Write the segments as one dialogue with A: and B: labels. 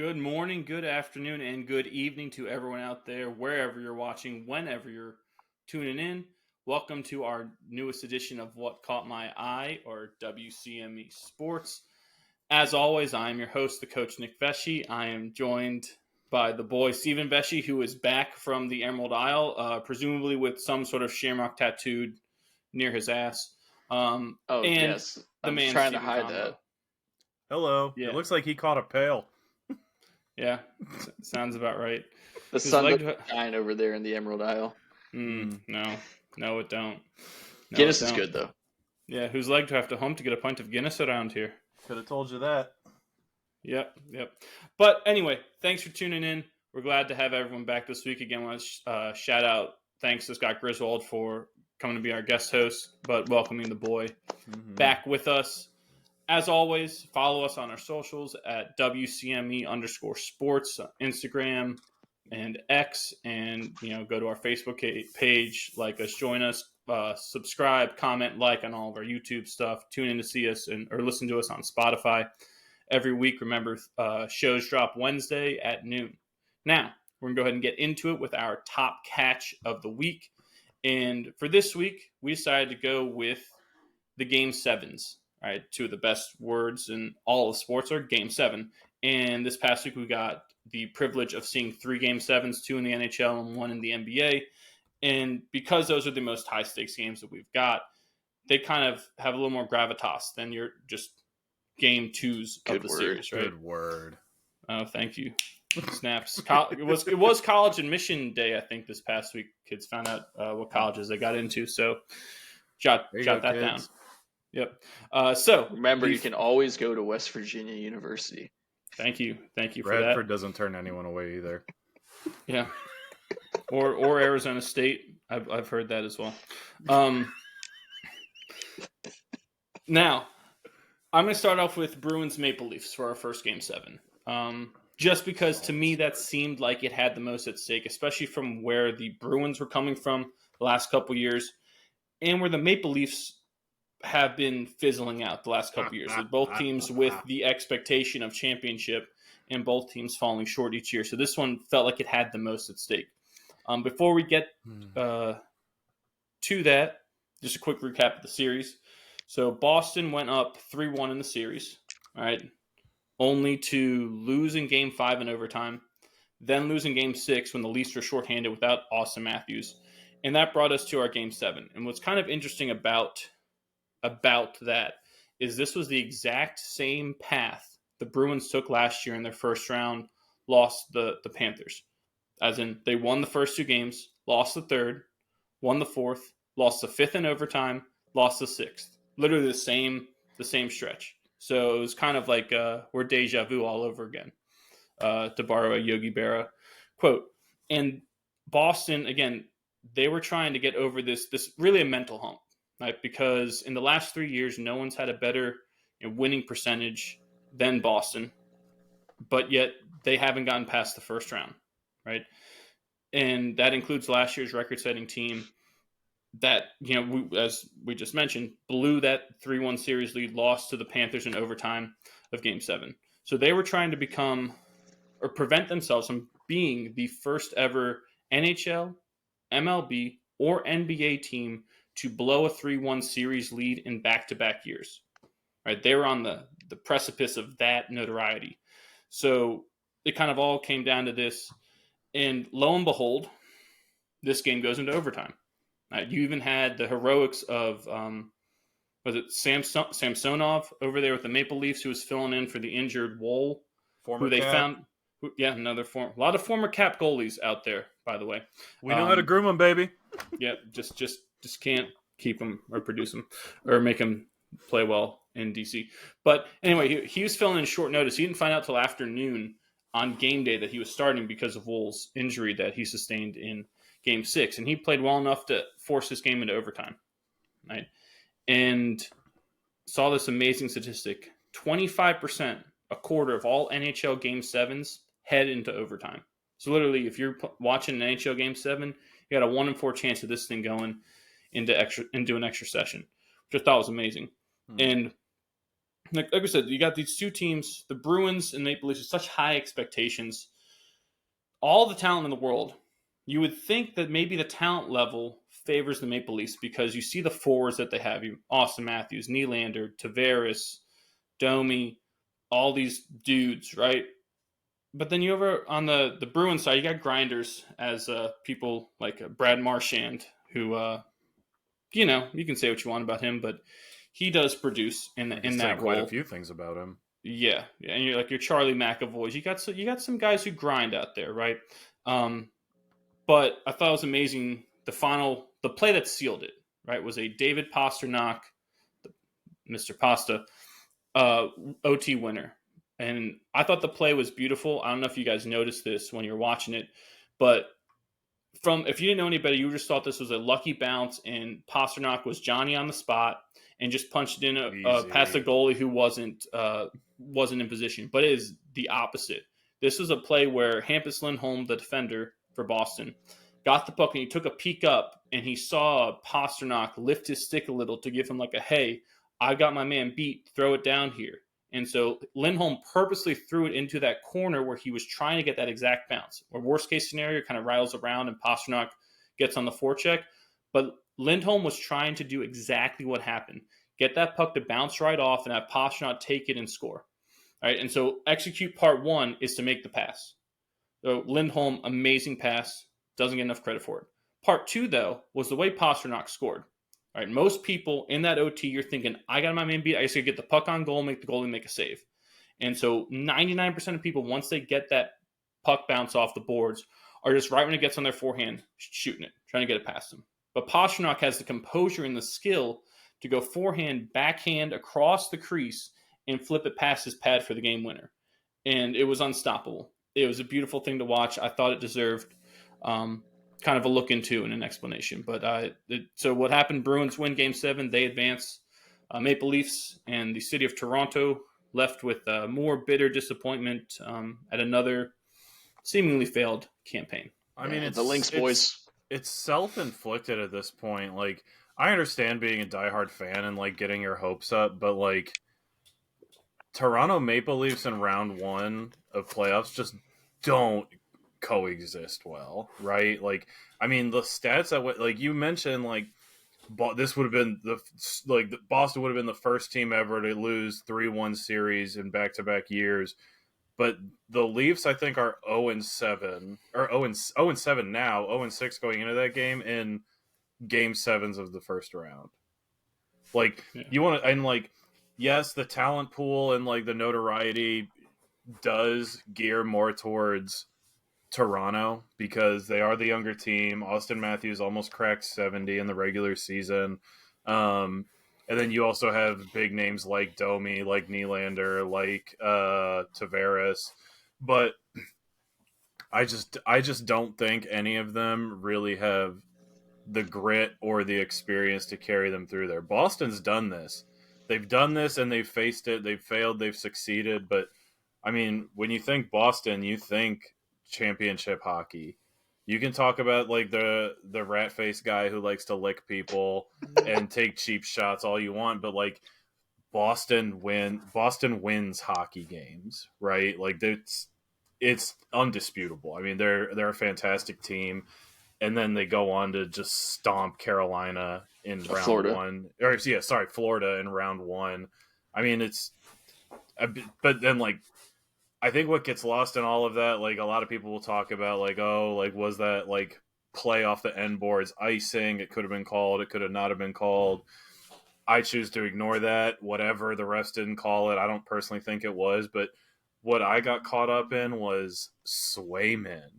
A: Good morning, good afternoon, and good evening to everyone out there, wherever you're watching, whenever you're tuning in. Welcome to our newest edition of What Caught My Eye, or WCME Sports. As always, I am your host, the coach Nick Vesci. I am joined by the boy Stephen Vesci, who is back from the Emerald Isle, presumably with some sort of shamrock tattooed near his ass. And
B: Yes.
A: the
B: I'm
A: man
B: trying to
A: Stephen
B: hide
A: Komlo.
B: that.
C: Hello.
A: Yeah.
C: It looks like he caught a pail.
A: Yeah, sounds about right.
B: The sun doesn't shine over there in the Emerald Isle.
A: No, it don't. No,
B: Guinness is good, though.
A: Yeah, whose leg to have to home to get a pint of Guinness around here?
C: Could have told you that.
A: Yep. But anyway, thanks for tuning in. We're glad to have everyone back this week. Again, I want to shout out, thanks to Scott Griswold for coming to be our guest host, but welcoming the boy back with us. As always, follow us on our socials at WCME_sports, Instagram and X, and go to our Facebook page, like us, join us, subscribe, comment, like on all of our YouTube stuff. Tune in to see us or listen to us on Spotify every week. Remember, shows drop Wednesday at noon. Now, we're going to go ahead and get into it with our top catch of the week. And for this week, we decided to go with the Game 7s. All right, two of the best words in all of sports are Game 7. And this past week, we got the privilege of seeing 3 Game 7s, 2 in the NHL and 1 in the NBA. And because those are the most high-stakes games that we've got, they kind of have a little more gravitas than your just Game 2s of the series, right?
C: Good word.
A: Oh, thank you. Snaps. It was college admission day, I think, this past week. Kids found out what colleges they got into, so jot that down. Yep. So
B: remember, you can always go to West Virginia University.
A: Thank you for that.
C: Bradford doesn't turn anyone away either.
A: Yeah. Or Arizona State. I've heard that as well. Now, I'm going to start off with Bruins Maple Leafs for our first Game 7. Just because to me that seemed like it had the most at stake, especially from where the Bruins were coming from the last couple years, and where the Maple Leafs have been fizzling out the last couple years. Both teams with the expectation of championship and both teams falling short each year. So this one felt like it had the most at stake. Before we get to that, just a quick recap of the series. So Boston went up 3-1 in the series, all right, only to lose in Game 5 in overtime, then lose in Game 6 when the Leafs were shorthanded without Austin Matthews. And that brought us to our Game 7. And what's kind of interesting about that is this was the exact same path the Bruins took last year in their first round, lost the Panthers. As in, they won the first 2 games, lost the third, won the fourth, lost the fifth in overtime, lost the sixth. Literally the same stretch. So it was kind of like we're deja vu all over again, to borrow a Yogi Berra quote. And Boston, again, they were trying to get over this really a mental hump. Right, because in the last 3 years, no one's had a better winning percentage than Boston, but yet they haven't gotten past the first round, right? And that includes last year's record-setting team that, as we just mentioned, blew that 3-1 series lead, lost to the Panthers in overtime of Game 7. So they were trying to become or prevent themselves from being the first ever NHL, MLB, or NBA team to blow a 3-1 series lead in back-to-back years. Right? They were on the precipice of that notoriety. So it kind of all came down to this. And lo and behold, this game goes into overtime. You even had the heroics of, was it Samsonov over there with the Maple Leafs, who was filling in for the injured Woll, who they found. A lot of former Cap goalies out there, by the way.
C: We know how to groom them, baby.
A: Yeah, just can't keep them or produce them or make them play well in DC. But anyway, he was filling in short notice. He didn't find out till afternoon on game day that he was starting because of Woll's injury that he sustained in Game 6. And he played well enough to force this game into overtime. Right? And saw this amazing statistic. 25%, a quarter of all NHL Game 7s head into overtime. So literally, if you're watching an NHL Game 7, you got a 1 in 4 chance of this thing going into an extra session, which I thought was amazing. And like I said, you got these two teams, the Bruins and Maple Leafs, with such high expectations. All the talent in the world. You would think that maybe the talent level favors the Maple Leafs because you see the forwards that they have. You Austin Matthews, Nylander, Tavares, Domi, all these dudes, right? But then you over on the Bruins side, you got grinders as people like Brad Marchand, who you can say what you want about him, but he does produce in that
C: quite
A: role.
C: a few things about him.
A: Yeah, and you're like your Charlie McAvoy's. You got some guys who grind out there, right? But I thought it was amazing. The play that sealed it, right, was a David Pastrnak, Mr. Pasta, OT winner. And I thought the play was beautiful. I don't know if you guys noticed this when you're watching it, but if you didn't know any better, you just thought this was a lucky bounce, and Pastrnak was Johnny on the spot and just punched it in past the goalie who wasn't in position. But it is the opposite. This was a play where Hampus Lindholm, the defender for Boston, got the puck and he took a peek up and he saw Pastrnak lift his stick a little to give him like a, hey, I got my man beat, throw it down here. And so Lindholm purposely threw it into that corner where he was trying to get that exact bounce. Or worst case scenario, kind of rattles around and Pastrnak gets on the forecheck. But Lindholm was trying to do exactly what happened. Get that puck to bounce right off and have Pastrnak take it and score. All right, and so execute part one is to make the pass. So Lindholm, amazing pass, doesn't get enough credit for it. Part two, though, was the way Pastrnak scored. All right, most people in that OT, you're thinking, I got my man beat. I just got to get the puck on goal, make the goalie make a save. And so 99% of people, once they get that puck bounce off the boards, are just right when it gets on their forehand, shooting it, trying to get it past them. But Pastrnak has the composure and the skill to go forehand, backhand across the crease and flip it past his pad for the game winner. And it was unstoppable. It was a beautiful thing to watch. I thought it deserved kind of a look into and an explanation. But so what happened? Bruins win Game 7. They advance. Maple Leafs and the city of Toronto left with more bitter disappointment at another seemingly failed campaign.
C: I mean, it's
B: the Lynx boys.
C: It's self-inflicted at this point. Like, I understand being a diehard fan and like getting your hopes up, but like Toronto Maple Leafs in round one of playoffs just don't coexist well, right? Like, I mean, the stats that like you mentioned, like this would have been Boston would have been the first team ever to lose 3-1 series in back-to-back years. But the Leafs, I think, are 0-7 or 0-7 now, 0-6 going into that game in Game 7s of the first round. Like, you want to, and like, yes, the talent pool and like the notoriety does gear more towards Toronto because they are the younger team. Austin Matthews almost cracked 70 in the regular season. And then you also have big names like Domi, like Nylander, like Tavares. But I just don't think any of them really have the grit or the experience to carry them through there. Boston's done this. They've done this and they've faced it. They've failed. They've succeeded. But, I mean, when you think Boston, you think championship hockey. You can talk about like the rat-faced guy who likes to lick people and take cheap shots all you want, but like Boston wins hockey games, right? Like it's undisputable. I mean, they're a fantastic team, and then they go on to just stomp Carolina in round
B: Florida.
C: one. Or yeah, sorry, Florida in round one. I mean, but then like I think what gets lost in all of that, like a lot of people will talk about, like, oh, like was that like play off the end boards icing? It could have been called. It could have not have been called. I choose to ignore that. Whatever, the refs didn't call it. I don't personally think it was, but what I got caught up in was Swayman.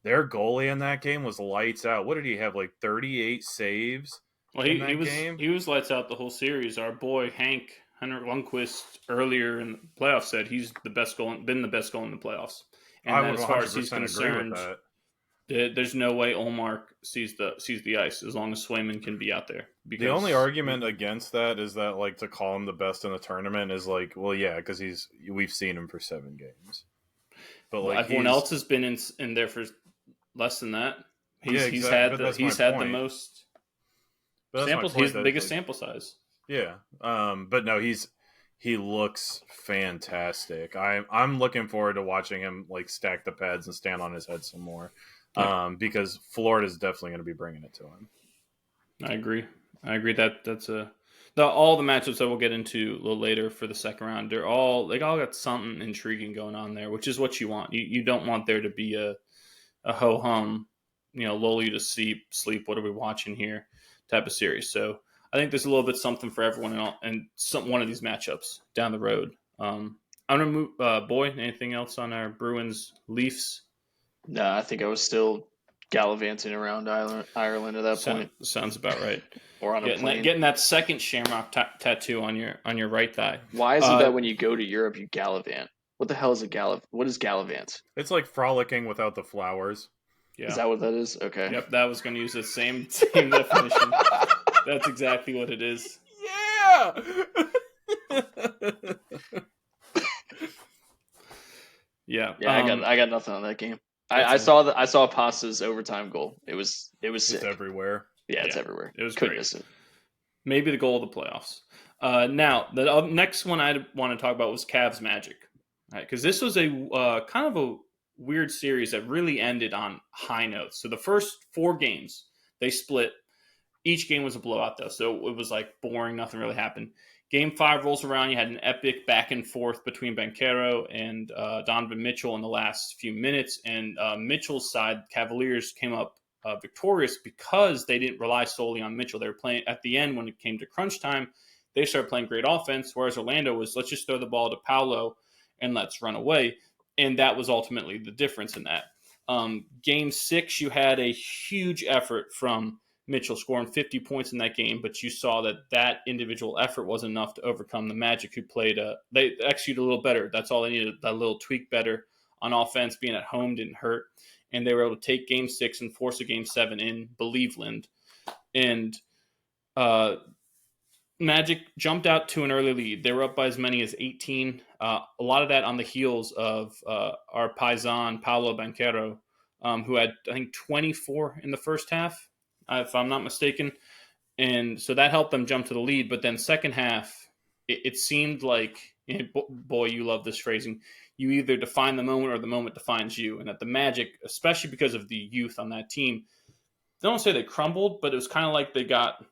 C: Their goalie in that game was lights out. What did he have? Like 38 saves.
A: Well, he was lights out the whole series. Our boy Henrik Lundqvist earlier in the playoffs said he's been the best goal in the playoffs. And as far as he's concerned, there's no way Ullmark sees the ice as long as Swayman can be out there.
C: The only argument against that is that like to call him the best in the tournament is like, well, yeah, because we've seen him for 7 games. But like
A: everyone else has been in there for less than that. He's had the most samples. He's the biggest sample size.
C: Yeah, but no, he's he looks fantastic. I'm looking forward to watching him like stack the pads and stand on his head some more, because Florida's definitely going to be bringing it to him.
A: I agree. That's all the matchups that we'll get into a little later for the second round. They're all got something intriguing going on there, which is what you want. You don't want there to be a ho hum, lull you to sleep. What are we watching here? Type of series. So I think there's a little bit something for everyone in one of these matchups down the road. I'm gonna move. Boy, anything else on our Bruins Leafs?
B: No, I think I was still gallivanting around Ireland at that point.
A: Sounds about right.
B: Or on a plane.
A: Getting that second shamrock tattoo on your right thigh.
B: Why is it that when you go to Europe you gallivant? What the hell is what is gallivant?
C: It's like frolicking without the flowers.
A: Yeah.
B: Is that what that is? Okay.
A: Yep, that was going to use the same definition. That's exactly what it is.
C: Yeah.
A: Yeah.
B: Yeah, I got nothing on that game. I saw Pasta's overtime goal. It was sick.
C: It's everywhere.
B: Yeah, it's everywhere.
A: It was
B: Couldn't
A: great.
B: miss it.
A: Maybe the goal of the playoffs. Now, the next one I want to talk about was Cavs Magic, because this was a kind of a weird series that really ended on high notes. So the first 4 games they split. Each game was a blowout though, so it was like boring. Nothing really happened. Game 5 rolls around. You had an epic back and forth between Banchero and Donovan Mitchell in the last few minutes. And Mitchell's side, Cavaliers, came up victorious because they didn't rely solely on Mitchell. They were playing at the end when it came to crunch time. They started playing great offense, whereas Orlando was, let's just throw the ball to Paolo and let's run away. And that was ultimately the difference in that. Game 6, you had a huge effort from Mitchell scoring 50 points in that game, but you saw that individual effort wasn't enough to overcome the Magic, who played they executed a little better. That's all they needed, that little tweak better on offense. Being at home didn't hurt, and they were able to take Game 6 and force a Game 7 in Believeland. And Magic jumped out to an early lead. They were up by as many as 18. A lot of that on the heels of our paisan Paolo Banchero, who had, I think, 24 in the first half, if I'm not mistaken. And so that helped them jump to the lead. But then second half, it seemed like, boy, you love this phrasing, you either define the moment or the moment defines you. And that the Magic, especially because of the youth on that team, I don't say they crumbled, but it was kind of like they got,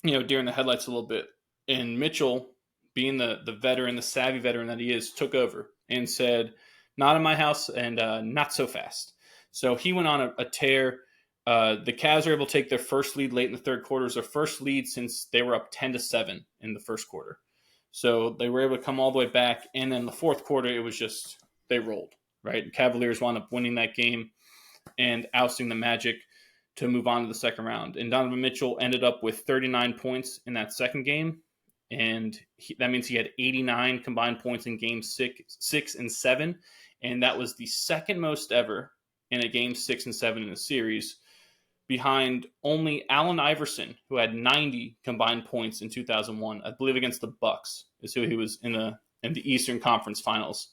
A: deer in the headlights a little bit. And Mitchell, being the veteran, the savvy veteran that he is, took over and said, not in my house and not so fast. So he went on a tear. The Cavs were able to take their first lead late in the third quarter. It was their first lead since they were up 10-7 in the first quarter. So they were able to come all the way back. And then the fourth quarter, it was just, they rolled, right? Cavaliers wound up winning that game and ousting the Magic to move on to the second round. And Donovan Mitchell ended up with 39 points in that second game. And that means he had 89 combined points in Game 6 and 7. And that was the second most ever in a Game 6 and 7 in a series, behind only Allen Iverson, who had 90 combined points in 2001. I believe against the Bucks is who he was in the Eastern Conference Finals.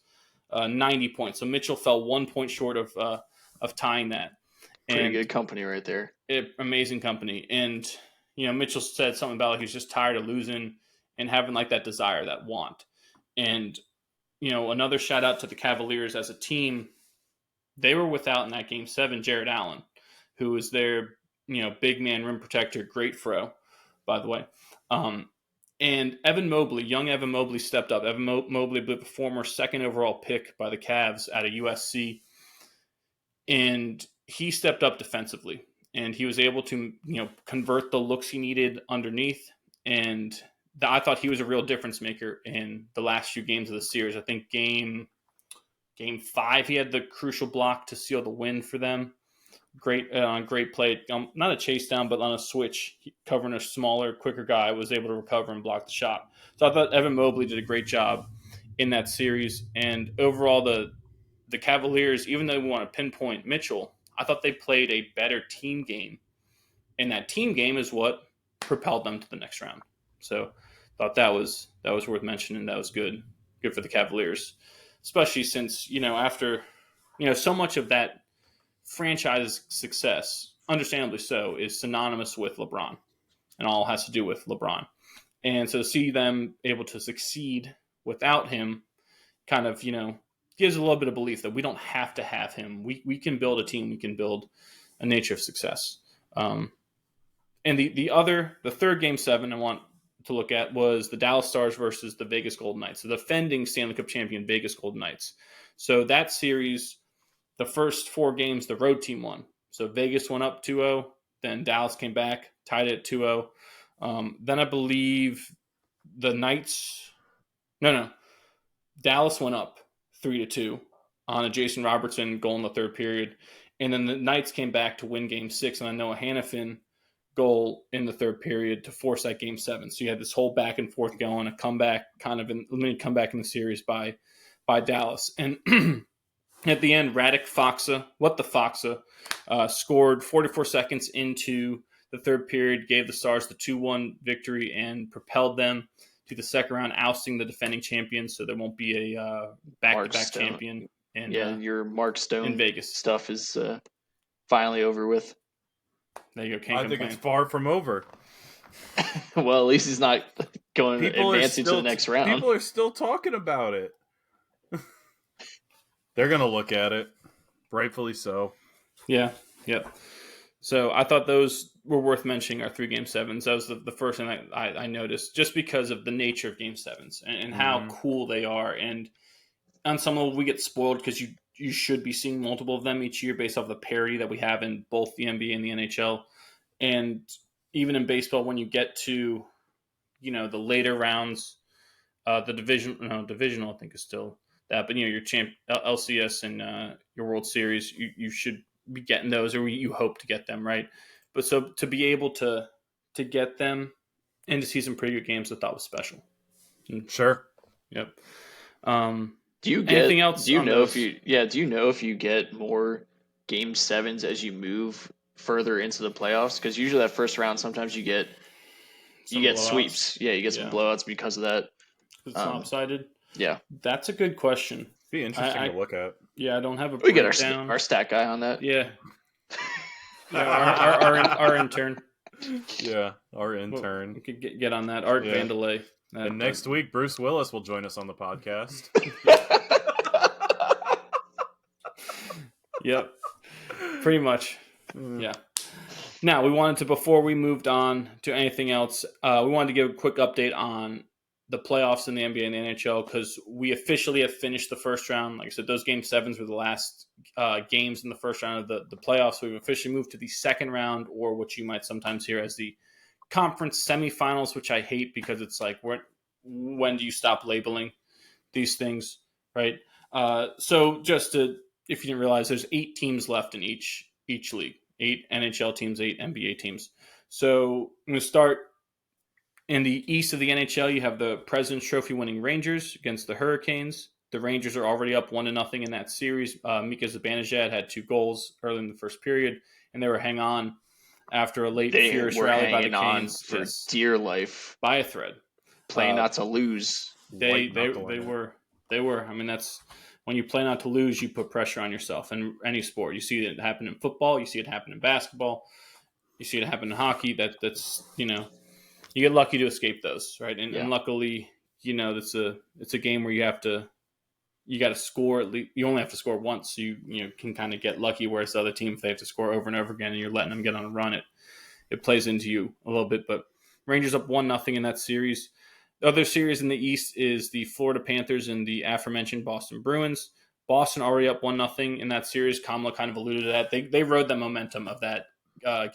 A: 90 points. So Mitchell fell 1 point short of tying that.
B: Pretty good company right there.
A: Amazing company. And, Mitchell said something about he was just tired of losing and having like that desire, that want. And, another shout out to the Cavaliers as a team. They were without in that Game 7 Jared Allen, who was their, big man rim protector, great fro, by the way. And Evan Mobley, young Evan Mobley, stepped up. Evan Mobley, the former second overall pick by the Cavs out of USC. And he stepped up defensively. And he was able to, convert the looks he needed underneath. And I thought he was a real difference maker in the last few games of the series. I think Game 5, he had the crucial block to seal the win for them. Great play. Not a chase down, but on a switch, covering a smaller, quicker guy, was able to recover and block the shot. So I thought Evan Mobley did a great job in that series. And overall, the Cavaliers, even though we want to pinpoint Mitchell, I thought they played a better team game. And that team game is what propelled them to the next round. So I thought that was worth mentioning. That was good for the Cavaliers, especially since, after, so much of that franchise success, understandably so, is synonymous with LeBron, and all has to do with LeBron. And so to see them able to succeed without him kind of, gives a little bit of belief that we don't have to have him. We can build a team. We can build a nature of success. And the third Game 7 I want to look at was the Dallas Stars versus the Vegas Golden Knights, the defending Stanley Cup champion Vegas Golden Knights. So that series, the first 4 games, the road team won. So Vegas went up 2-0, then Dallas came back, tied it at 2-0. Then I believe the Knights, Dallas went up 3-2 on a Jason Robertson goal in the third period. And then the Knights came back to win Game 6 on a Noah Hannafin goal in the third period to force that Game 7. So you had this whole back and forth going, a comeback, limited comeback in the series by Dallas. And at the end, Radek Faksa, scored 44 seconds into the third period, gave the Stars the 2-1 victory and propelled them to the second round, ousting the defending champions. So there won't be a back-to-back champion.
B: Your Mark Stone
A: in Vegas
B: stuff is finally over with.
A: There you go.
C: I think it's far from over.
B: Well, at least he's not advancing to the next round.
C: People are still talking about it. They're going to look at it. Rightfully so.
A: Yeah. Yep. So I thought those were worth mentioning, our 3 Game 7s. That was the first thing I noticed, just because of the nature of Game 7s and how cool they are. And on some level, we get spoiled because you should be seeing multiple of them each year based off the parity that we have in both the NBA and the NHL. And even in baseball, when you get to, the later rounds, the divisional, I think is still that, but your LCS and your World Series, you should be getting those, or you hope to get them, right? But so to be able to get them and to see some pretty good games, I thought was special.
C: Sure.
A: Yep.
B: Do you get anything else? Do you know if you get more Game 7s as you move further into the playoffs? Because usually that first round, sometimes you get sweeps. Yeah, you get some blowouts because of that.
A: It's lopsided.
B: Yeah,
A: that's a good question.
C: Be interesting to look at.
A: Yeah, I don't have a.
B: We get our stat guy on that.
A: Yeah. Our intern.
C: Yeah, our intern.
A: We could get on that. Art Vandelay.
C: And next week, Bruce Willis will join us on the podcast.
A: Yep. Pretty much. Yeah. Now, before we moved on to anything else, we wanted to give a quick update on the playoffs in the NBA and the NHL, because we officially have finished the first round. Like I said, those Game 7s were the last games in the first round of the playoffs. So we've officially moved to the second round, or what you might sometimes hear as the conference semifinals, which I hate because it's like, when do you stop labeling these things, right? So just if you didn't realize, there's 8 teams left in each league, 8 NHL teams, 8 NBA teams. So I'm going to start in the east of the NHL. You have the President's Trophy winning Rangers against the Hurricanes. The Rangers are already up 1-0 in that series. Mika Zibanejad had 2 goals early in the first period, and they were hang on after a late furious rally by the Canes
B: for dear life,
A: by a thread,
B: playing not to lose.
A: They were. I mean, that's when you play not to lose, you put pressure on yourself in any sport. You see it happen in football. You see it happen in basketball. You see it happen in hockey. That's you get lucky to escape those, right? And luckily, it's a game where you got to score at least. You only have to score once, so you can kind of get lucky. Whereas the other team, if they have to score over and over again, and you're letting them get on a run, it plays into you a little bit. But Rangers up 1-0 in that series. The other series in the East is the Florida Panthers and the aforementioned Boston Bruins. Boston already up 1-0 in that series. Komlo kind of alluded to that. They rode the momentum of that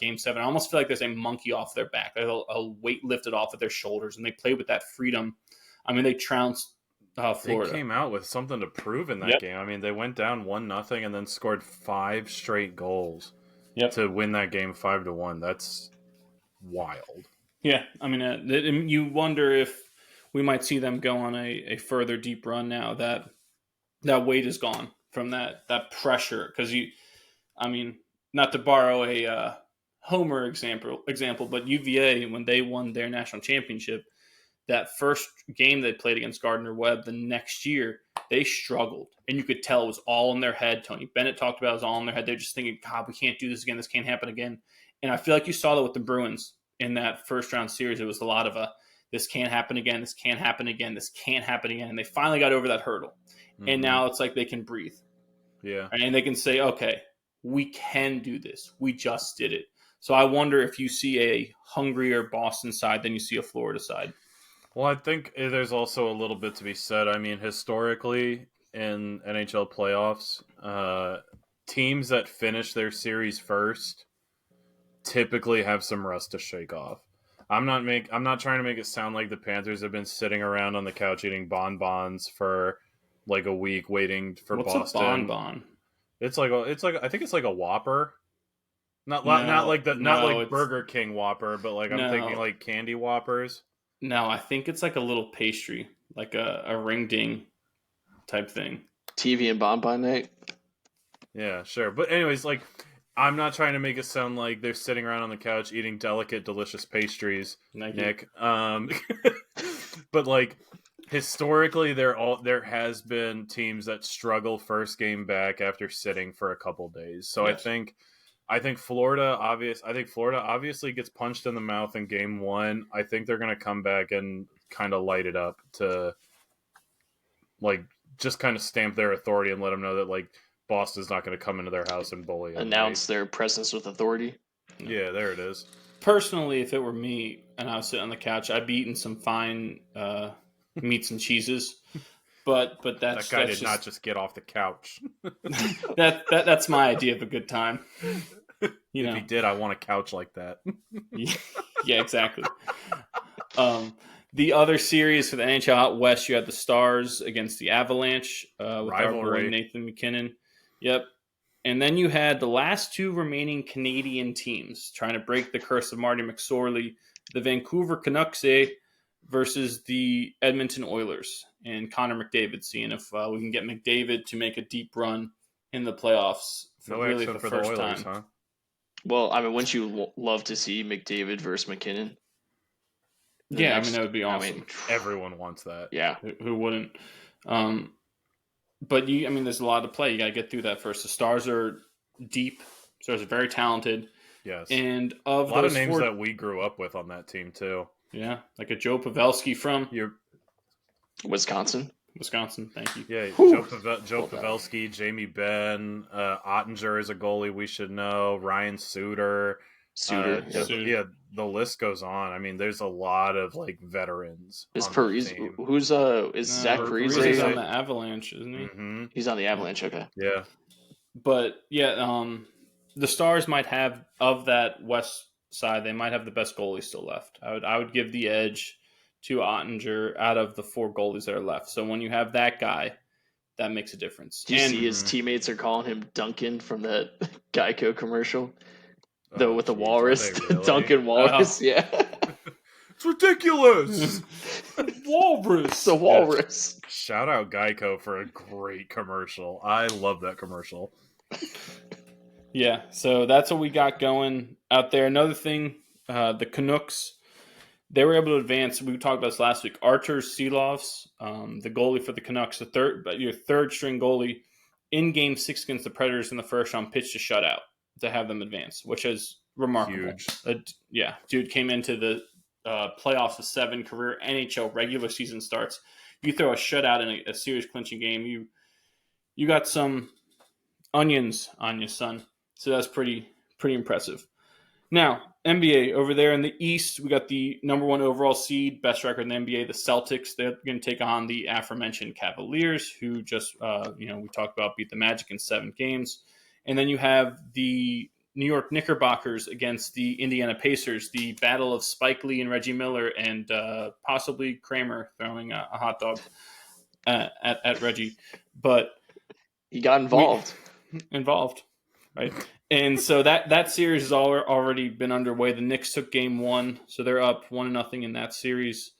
A: Game 7. I almost feel like there's a monkey off their back, a weight lifted off of their shoulders, and they played with that freedom. I mean, they trounced Florida.
C: They came out with something to prove in that game. I mean, they went down 1-0 and then scored 5 straight goals to win that game 5-1. That's wild. Yeah, I mean, you wonder if we might see them go on a further deep run now that weight is gone from that pressure. Because not to borrow a Homer example, but UVA, when they won their national championship, that first game they played against Gardner-Webb the next year, they struggled. And you could tell it was all in their head. Tony Bennett talked about it was all in their head. They're just thinking, God, we can't do this again. This can't happen again. And I feel like you saw that with the Bruins in that first round series. It was a lot of
A: this can't happen again, this can't happen again, this can't happen again. And they finally got over that hurdle. Mm-hmm. And now it's like they can breathe.
C: Yeah.
A: And they can say, okay, we can do this. We just did it. So I wonder if you see a hungrier Boston side than you see a Florida side.
C: Well, I think there's also a little bit to be said. I mean, historically in NHL playoffs, teams that finish their series first typically have some rust to shake off. I'm not trying to make it sound like the Panthers have been sitting around on the couch eating bonbons for like a week waiting for
A: What's
C: Boston.
A: What's a bonbon?
C: It's like I think it's like a Whopper. Not like Burger King Whopper, but like I'm thinking like candy Whoppers.
A: No, I think it's like a little pastry, like a ring ding type thing.
B: TV and bonbon night.
C: Yeah, sure. But anyways, like I'm not trying to make it sound like they're sitting around on the couch eating delicate, delicious pastries, Nick. But like historically, there has been teams that struggle first game back after sitting for a couple days. So yes. I think Florida obviously gets punched in the mouth in game one. I think they're going to come back and kind of light it up to like just kind of stamp their authority and let them know that like Boston's not going to come into their house and bully them.
B: Announce their presence with authority.
C: Yeah, there it is.
A: Personally, if it were me and I was sitting on the couch, I'd be eating some fine meats and cheeses. But that
C: guy did not just get off the couch.
A: that's my idea of a good time.
C: If he did, I want a couch like that.
A: Yeah, exactly. The other series for the NHL out west, you had the Stars against the Avalanche with our boy Nathan MacKinnon. Yep. And then you had the last two remaining Canadian teams trying to break the curse of Marty McSorley, the Vancouver Canucks versus the Edmonton Oilers and Connor McDavid, seeing if we can get McDavid to make a deep run in the playoffs for the first time. Huh?
B: Well, I mean, wouldn't you love to see McDavid versus McKinnon?
A: I mean, that would be awesome. I mean,
C: everyone wants that.
B: Yeah.
A: Who wouldn't? But there's a lot to play. You got to get through that first. The Stars are deep. Stars are very talented.
C: Yes.
A: And
C: a lot of names that we grew up with on that team too.
A: Yeah, like a Joe Pavelski from
B: Wisconsin.
A: Thank you.
C: Yeah, Joe Pavelski, Jamie Benn, Ottinger is a goalie we should know. Ryan Suter. Yeah, the list goes on. I mean, there's a lot of like veterans.
B: Is Parise? Who's Zach Parise?
A: He's on the Avalanche, isn't he?
B: Mm-hmm. He's on the Avalanche. Okay.
C: Yeah.
A: But the Stars might have of that west side. They might have the best goalie still left. I would give the edge to Ottinger out of the four goalies that are left. So when you have that guy, that makes a difference.
B: Do you see his teammates are calling him Duncan from that Geico commercial? With the walrus, really? Duncan Walrus, yeah.
C: It's ridiculous.
A: Walrus.
B: The walrus.
C: Shout out Geico for a great commercial. I love that commercial.
A: Yeah, so that's what we got going out there. Another thing, the Canucks, they were able to advance. We talked about this last week. Artur Silovs, the goalie for the Canucks, your third string goalie in Game 6 against the Predators in the first round, pitched a shutout to have them advance, which is remarkable.
C: Huge.
A: Dude came into the playoffs with 7 career NHL regular season starts. You throw a shutout in a series clinching game, you got some onions on you, son. So that's pretty impressive. Now, NBA over there in the East, we got the number 1 overall seed, best record in the NBA, the Celtics. They're going to take on the aforementioned Cavaliers, who just we talked about beat the Magic in 7 games. And then you have the New York Knickerbockers against the Indiana Pacers, the battle of Spike Lee and Reggie Miller, and possibly Kramer throwing a hot dog at Reggie. But
B: he got involved.
A: Right? And so that series has already been underway. The Knicks took game 1, so they're up 1-0 in that series.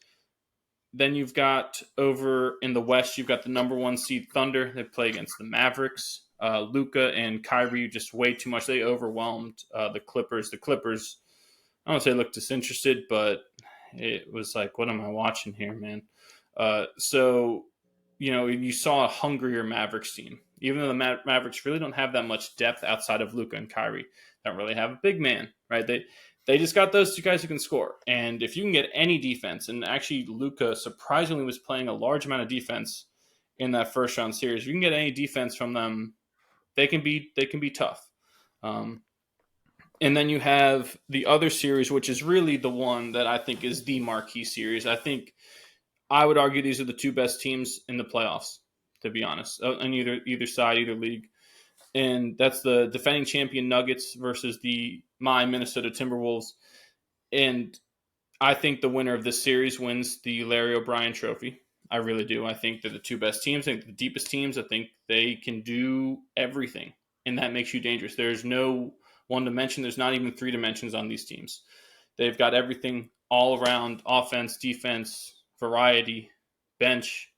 A: Then you've got over in the West, you've got the number 1 seed Thunder. They play against the Mavericks. Luka and Kyrie just way too much. They overwhelmed the Clippers. The Clippers, I don't say looked disinterested, but it was like, what am I watching here, man? So, you saw a hungrier Mavericks team. Even though the Mavericks really don't have that much depth outside of Luka and Kyrie. They don't really have a big man, right? They just got those two guys who can score. And if you can get any defense, and actually Luka surprisingly was playing a large amount of defense in that first round series. If you can get any defense from them, they can be tough. And then you have the other series, which is really the one that I think is the marquee series. I would argue these are the two best teams in the playoffs, to be honest, on either side, either league. And that's the defending champion Nuggets versus my Minnesota Timberwolves. And I think the winner of this series wins the Larry O'Brien Trophy. I really do. I think they're the two best teams. I think the deepest teams. I think they can do everything, and that makes you dangerous. There's no one dimension. There's not even three dimensions on these teams. They've got everything all around: offense, defense, variety, bench,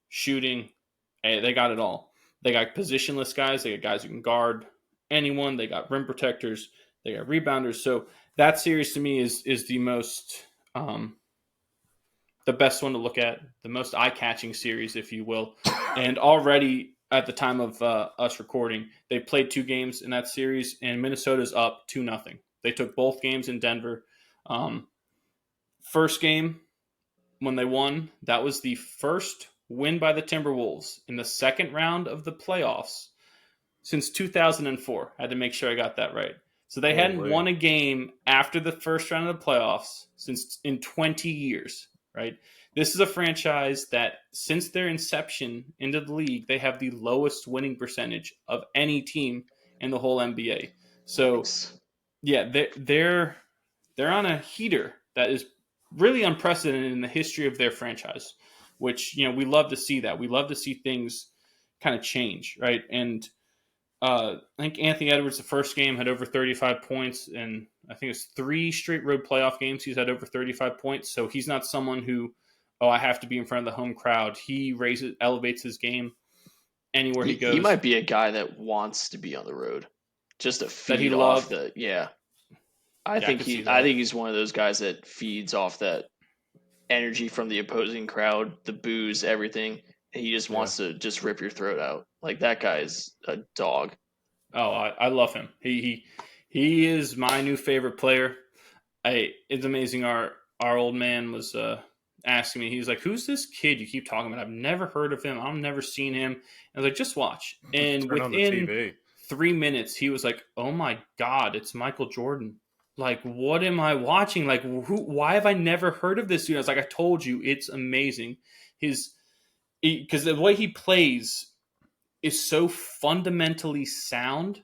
A: shooting. Hey, they got it all. They got positionless guys. They got guys who can guard anyone. They got rim protectors. They got rebounders. So that series to me is the most the best one to look at, the most eye-catching series, if you will. And already at the time of us recording, they played 2 games in that series, and Minnesota's up 2-0. They took both games in Denver. First game, when they won, that was the first win by the Timberwolves in the second round of the playoffs since 2004. I had to make sure I got that right. So they hadn't won a game after the first round of the playoffs since in 20 years, right? This is a franchise that since their inception into the league, they have the lowest winning percentage of any team in the whole NBA. So, yeah, they're on a heater that is really unprecedented in the history of their franchise, which, we love to see that. We love to see things kind of change, right? And I think Anthony Edwards, the first game, had over 35 points, and I think it's 3 straight road playoff games he's had over 35 points. So he's not someone who, I have to be in front of the home crowd. He elevates his game anywhere he goes.
B: He might be a guy that wants to be on the road, just to feed off the I think he's one of those guys that feeds off that energy from the opposing crowd, the boos, everything. He just wants to just rip your throat out. Like, that guy is a dog.
A: Oh, I love him. He is my new favorite player. It's amazing. Our old man was asking me. He's like, "Who's this kid you keep talking about? I've never heard of him. I've never seen him." I was like, "Just watch." And within 3 minutes, he was like, "Oh my God, it's Michael Jordan." Like, what am I watching? Like, why have I never heard of this dude? I was like, I told you, it's amazing. Because the way he plays is so fundamentally sound,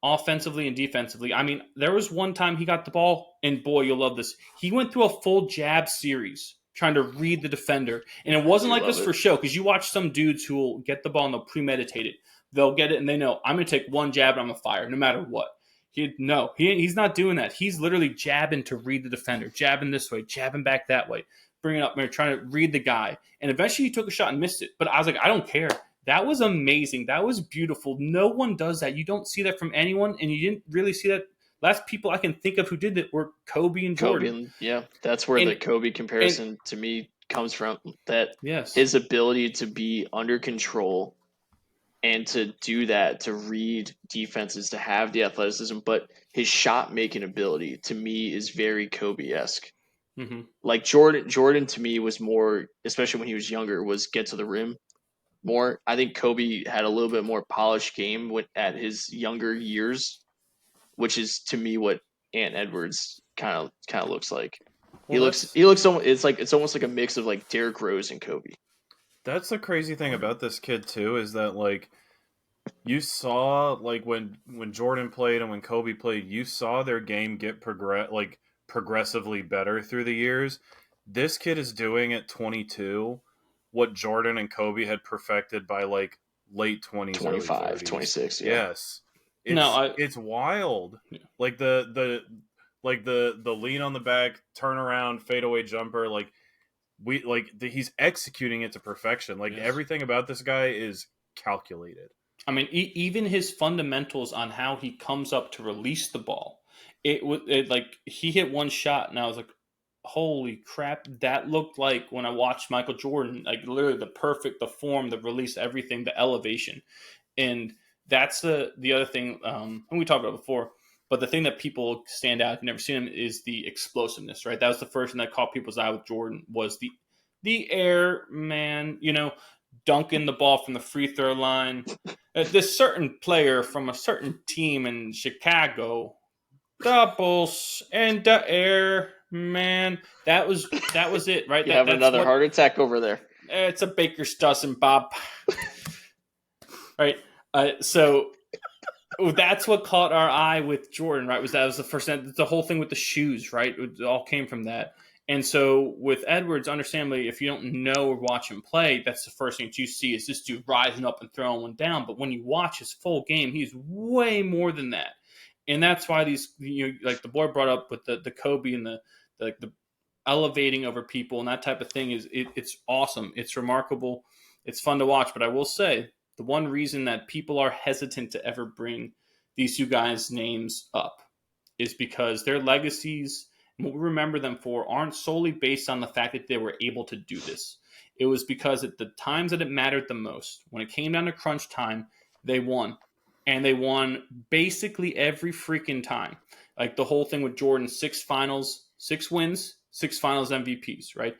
A: offensively and defensively. I mean, there was one time he got the ball, and boy, you'll love this. He went through a full jab series trying to read the defender. And it wasn't like this for show, because you watch some dudes who will get the ball and they'll premeditate it. They'll get it and they know, I'm going to take one jab and I'm going to fire, no matter what. He's not doing that. He's literally jabbing to read the defender, jabbing this way, jabbing back that way, bringing it up there, trying to read the guy. And eventually he took a shot and missed it. But I was like, I don't care. That was amazing. That was beautiful. No one does that. You don't see that from anyone, and you didn't really see that. Last people I can think of who did that were Kobe and Jordan.
B: That's where the Kobe comparison to me comes from. That his ability to be under control and to do that, to read defenses, to have the athleticism, but his shot making ability to me is very Kobe-esque.
A: Mm-hmm.
B: Like Jordan to me was more, especially when he was younger, was get to the rim more. I think Kobe had a little bit more polished game at his younger years, which is to me what Ant Edwards kind of looks like. He looks it's almost like a mix of like Derrick Rose and Kobe.
C: That's the crazy thing about this kid too, is that like you saw like when Jordan played and when Kobe played, you saw their game get progressively better through the years. This kid is doing at 22 what Jordan and Kobe had perfected by like late 20s,
B: 25, 26. Yeah.
C: Yes. It's wild.
A: Yeah.
C: Like the lean on the back, turnaround, fadeaway jumper, he's executing it to perfection. Like everything about this guy is calculated.
A: I mean, even his fundamentals on how he comes up to release the ball. He hit one shot, and I was like, holy crap, that looked like when I watched Michael Jordan, like literally the form, the release, everything, the elevation. And that's the other thing, and we talked about before, But the thing that people stand out, if you've never seen him, is the explosiveness, right? That was the first thing that caught people's eye with Jordan was the air man, dunking the ball from the free throw line. This certain player from a certain team in Chicago, doubles and the air man. That was it, right?
B: You have another heart attack over there.
A: It's a baker's dozen, Bob. Right. So that's what caught our eye with Jordan, right? That was the first thing, the whole thing with the shoes, right? It all came from that. And so with Edwards, understandably, if you don't know or watch him play, that's the first thing that you see is this dude rising up and throwing one down. But when you watch his full game, he's way more than that. And that's why these, like the boy brought up with the Kobe and the elevating over people and that type of thing it's awesome. It's remarkable. It's fun to watch. But I will say the one reason that people are hesitant to ever bring these two guys' names up is because their legacies and what we remember them for aren't solely based on the fact that they were able to do this. It was because at the times that it mattered the most, when it came down to crunch time, they won. And they won basically every freaking time. Like the whole thing with Jordan, 6 finals, 6 wins, 6 finals MVPs, right?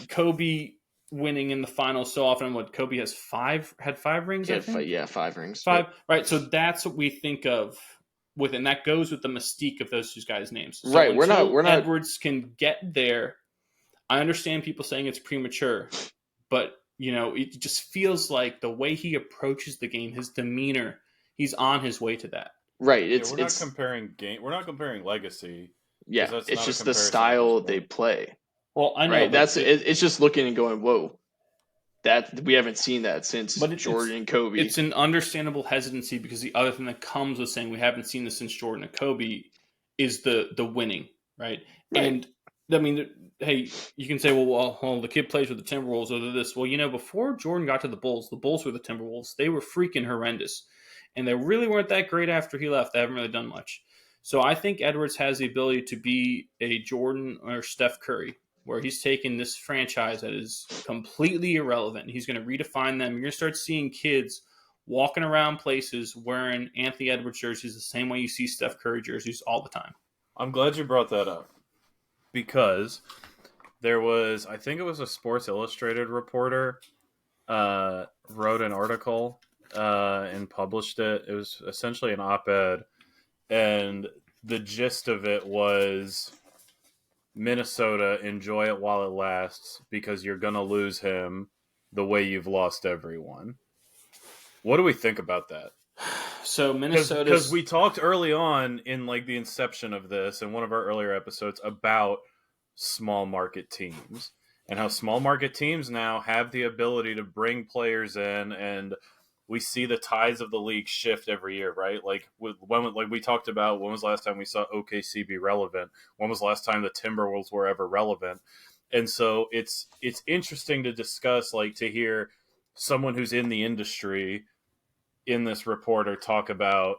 A: Kobe winning in the finals so often. What Kobe had 5 rings?
B: Yeah, 5 rings.
A: 5, yep. Right? So that's what we think of with, and that goes with the mystique of those two guys' names. So
B: right? We're not.
A: Edwards can get there. I understand people saying it's premature, but it just feels like the way he approaches the game, his demeanor, he's on his way to that.
B: Right.
C: We're not comparing game. We're not comparing legacy.
B: Yeah, it's just the style they play.
A: Well, I know.
B: Right. It's just looking and going, whoa, that we haven't seen that since Jordan and Kobe.
A: It's an understandable hesitancy because the other thing that comes with saying we haven't seen this since Jordan and Kobe is the winning, right? And I mean, hey, you can say, well, the kid plays with the Timberwolves or this. Well, before Jordan got to the Bulls were the Timberwolves. They were freaking horrendous. And they really weren't that great after he left. They haven't really done much. So I think Edwards has the ability to be a Jordan or Steph Curry, where he's taken this franchise that is completely irrelevant. He's going to redefine them. You're going to start seeing kids walking around places wearing Anthony Edwards jerseys the same way you see Steph Curry jerseys all the time.
C: I'm glad you brought that up because there was, I think it was a Sports Illustrated reporter wrote an article and published it. It was essentially an op-ed, and the gist of it was Minnesota, enjoy it while it lasts because you're going to lose him the way you've lost everyone. What do we think about that?
A: So Minnesota,
C: because we talked early on in like the inception of this in one of our earlier episodes about small market teams and how small market teams now have the ability to bring players in, and we see the tides of the league shift every year, right? Like like we talked about, when was the last time we saw OKC be relevant? When was the last time the Timberwolves were ever relevant? And so it's interesting to discuss, like to hear someone who's in the industry in this reporter talk about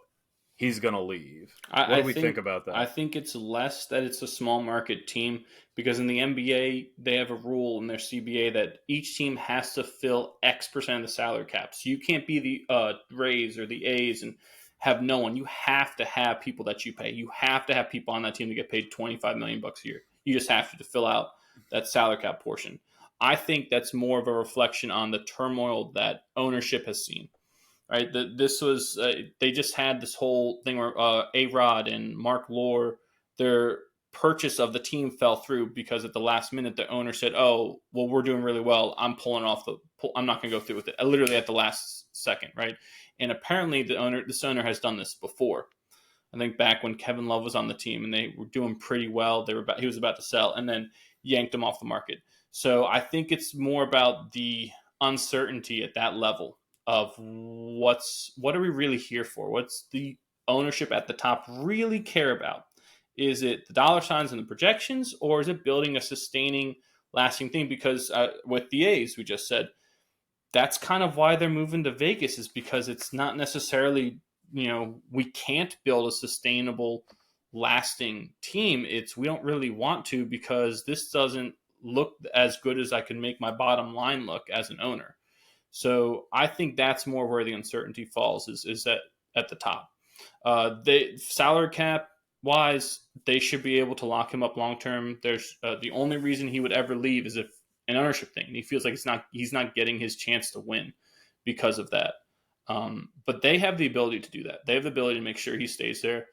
C: he's going to leave. What do we think about that?
A: I think it's less that it's a small market team because in the NBA, they have a rule in their CBA that each team has to fill X% of the salary cap. So you can't be the Rays or the A's and have no one. You have to have people that you pay. You have to have people on that team to get paid $25 million a year. You just have to fill out that salary cap portion. I think that's more of a reflection on the turmoil that ownership has seen. Right, this was they just had this whole thing where A-Rod and Mark Lore, their purchase of the team fell through because at the last minute the owner said, "Oh, well, we're doing really well. I'm not going to go through with it." Literally at the last second, right? And apparently this owner has done this before. I think back when Kevin Love was on the team and they were doing pretty well, he was about to sell and then yanked him off the market. So I think it's more about the uncertainty at that level of what are we really here for? What's the ownership at the top really care about? Is it the dollar signs and the projections, or is it building a sustaining, lasting thing? Because with the A's, we just said, that's kind of why they're moving to Vegas, is because it's not necessarily, we can't build a sustainable, lasting team. We don't really want to because this doesn't look as good as I can make my bottom line look as an owner. So I think that's more where the uncertainty falls is that at the top. They salary cap wise, they should be able to lock him up long term. There's the only reason he would ever leave is if an ownership thing. And he feels like he's not getting his chance to win because of that. But they have the ability to do that. They have the ability to make sure he stays there.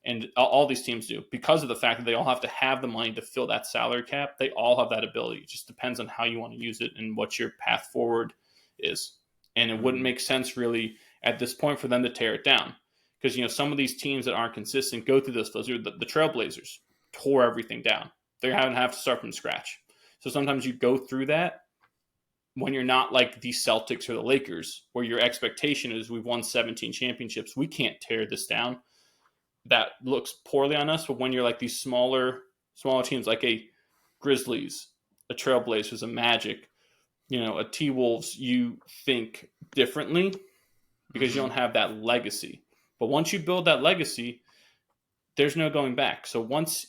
A: And all these teams do, because of the fact that they all have to have the money to fill that salary cap. They all have that ability. It just depends on how you want to use it and what your path forward is. And it wouldn't make sense really at this point for them to tear it down. Because, some of these teams that aren't consistent go through this. The Trailblazers tore everything down. They're having to have to start from scratch. So sometimes you go through that when you're not like the Celtics or the Lakers, where your expectation is we've won 17 championships. We can't tear this down. That looks poorly on us. But when you're like these smaller teams like a Grizzlies, a Trailblazers, a Magic, a T-Wolves, you think differently because you don't have that legacy. But once you build that legacy, there's no going back. So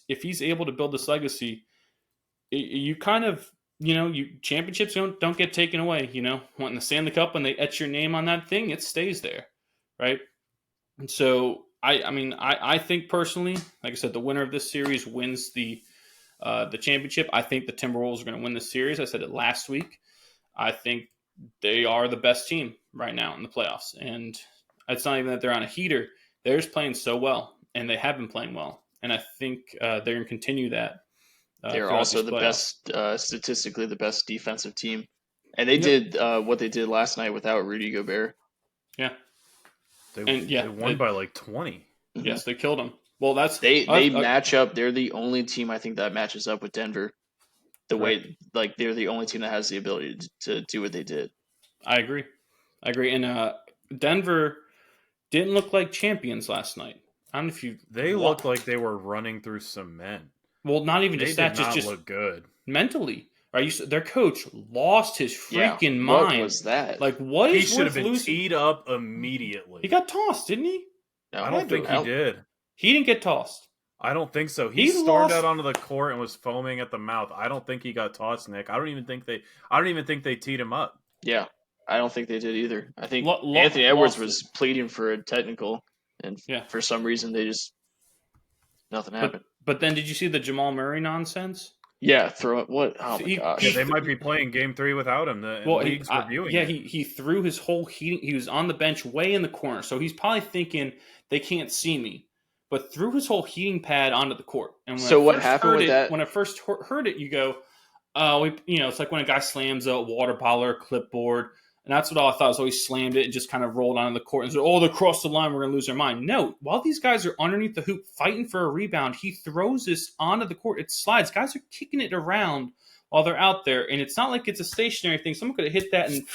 A: if he's able to build this legacy, you kind of, championships don't get taken away. Wanting the Stanley Cup, when they etch your name on that thing, it stays there, right? And so I think personally, like I said, the winner of this series wins the championship. I think the Timberwolves are going to win this series. I said it last week. I think they are the best team right now in the playoffs, and it's not even that they're on a heater. They're just playing so well, and they have been playing well. And I think they're going to continue that.
B: They're also the best, statistically the best defensive team. And they did what they did last night without Rudy Gobert.
C: Yeah. They won by like 20.
A: Yes, they killed them. Well,
B: they match up. They're the only team I think that matches up with Denver. Way, like, they're the only team that has the ability to do what they did.
A: I agree. And Denver didn't look like champions last night. I don't know if you.
C: They looked like they were running through cement.
A: Well, not even just that. Just
C: look good
A: mentally. Right? Their coach lost his freaking mind.
B: What was that?
A: Like, what is?
C: He should have been teed up immediately.
A: He got tossed, didn't he?
C: No, I don't think he did.
A: He didn't get tossed.
C: I don't think so. He stormed out onto the court and was foaming at the mouth. I don't think he got tossed, Nick. I don't even think they teed him up.
B: Yeah, I don't think they did either. I think Anthony Edwards was pleading for a technical, and for some reason nothing happened.
A: But then, did you see the Jamal Murray nonsense?
B: Yeah, throw it. What? Oh my gosh!
C: Yeah, they might be playing Game 3 without him. The league's reviewing.
A: Yeah, he threw his whole heating. He was on the bench, way in the corner, so he's probably thinking they can't see me. But threw his whole heating pad onto the court. And
B: what happened with that?
A: When I first heard it, you go, "Oh, it's like when a guy slams a water bottle or a clipboard." And that's what I thought. So he slammed it and just kind of rolled onto the court and said, "Oh, they crossed the line. We're going to lose our mind." No, while these guys are underneath the hoop fighting for a rebound, he throws this onto the court. It slides. Guys are kicking it around while they're out there. And it's not like it's a stationary thing. Someone could have hit that and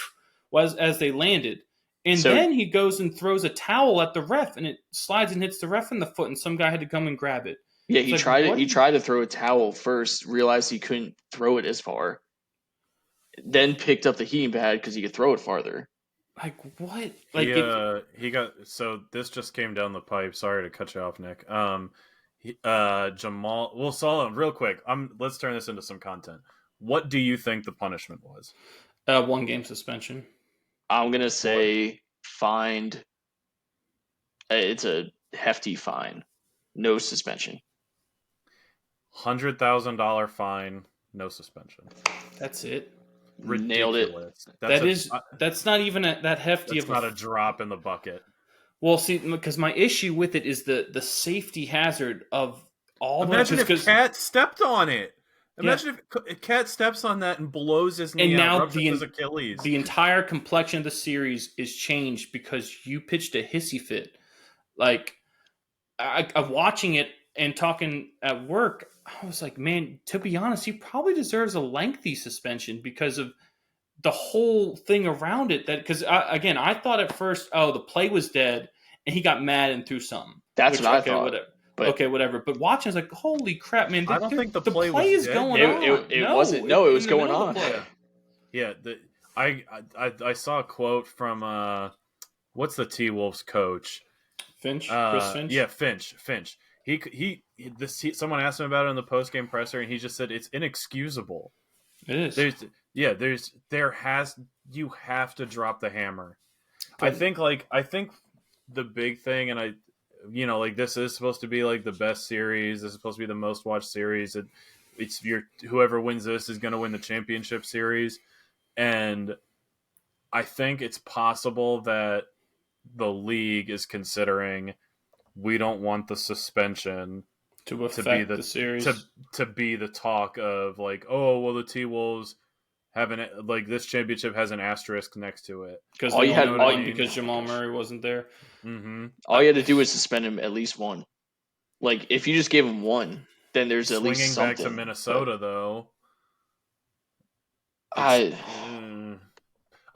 A: as they landed. And then he goes and throws a towel at the ref, and it slides and hits the ref in the foot, and some guy had to come and grab it.
B: Yeah, he tried to throw a towel first, realized he couldn't throw it as far, then picked up the heating pad because he could throw it farther.
A: Like, what? Like
C: he got so this just came down the pipe. Sorry to cut you off, Nick. Jamal. Well, Solomon, real quick. Let's turn this into some content. What do you think the punishment was?
A: 1-game suspension.
B: I'm gonna say fined. It's a hefty fine, no suspension.
C: $100,000 fine, no suspension.
A: That's it.
C: Ridiculous.
B: Nailed it.
A: That's not even that hefty.
C: It's not a drop in the bucket.
A: Well, see, because my issue with it is the safety hazard of all.
C: Imagine if Cat stepped on it. Imagine if Cat steps on that and blows his knee out, ruptures his Achilles.
A: The entire complexion of the series is changed because you pitched a hissy fit. Like, I'm watching it and talking at work, I was like, man, to be honest, he probably deserves a lengthy suspension because of the whole thing around it. Because I thought at first, the play was dead, and he got mad and threw something.
B: That's what I thought.
A: Whatever. But watching, I was like, holy crap, man!
C: I don't think the play
A: is going on.
B: It wasn't. No, it was going on.
C: Yeah. I saw a quote from what's the T-Wolves coach?
A: Finch. Chris Finch.
C: Yeah, Finch. Someone asked him about it in the post-game presser, and he just said it's inexcusable.
A: It is.
C: You have to drop the hammer. I think the big thing, and like this is supposed to be like the best series. This is supposed to be the most watched series. It's whoever wins this is going to win the championship series. And I think it's possible that the league is considering we don't want the suspension
A: to affect the series
C: to be the talk of like, oh well, the T-Wolves haven't like this championship has an asterisk next to it
A: because because Jamal Murray wasn't there.
C: Mm-hmm.
B: All you had to do was suspend him at least one. Like if you just gave him one, then there's at least something.
C: Swinging back to Minnesota though.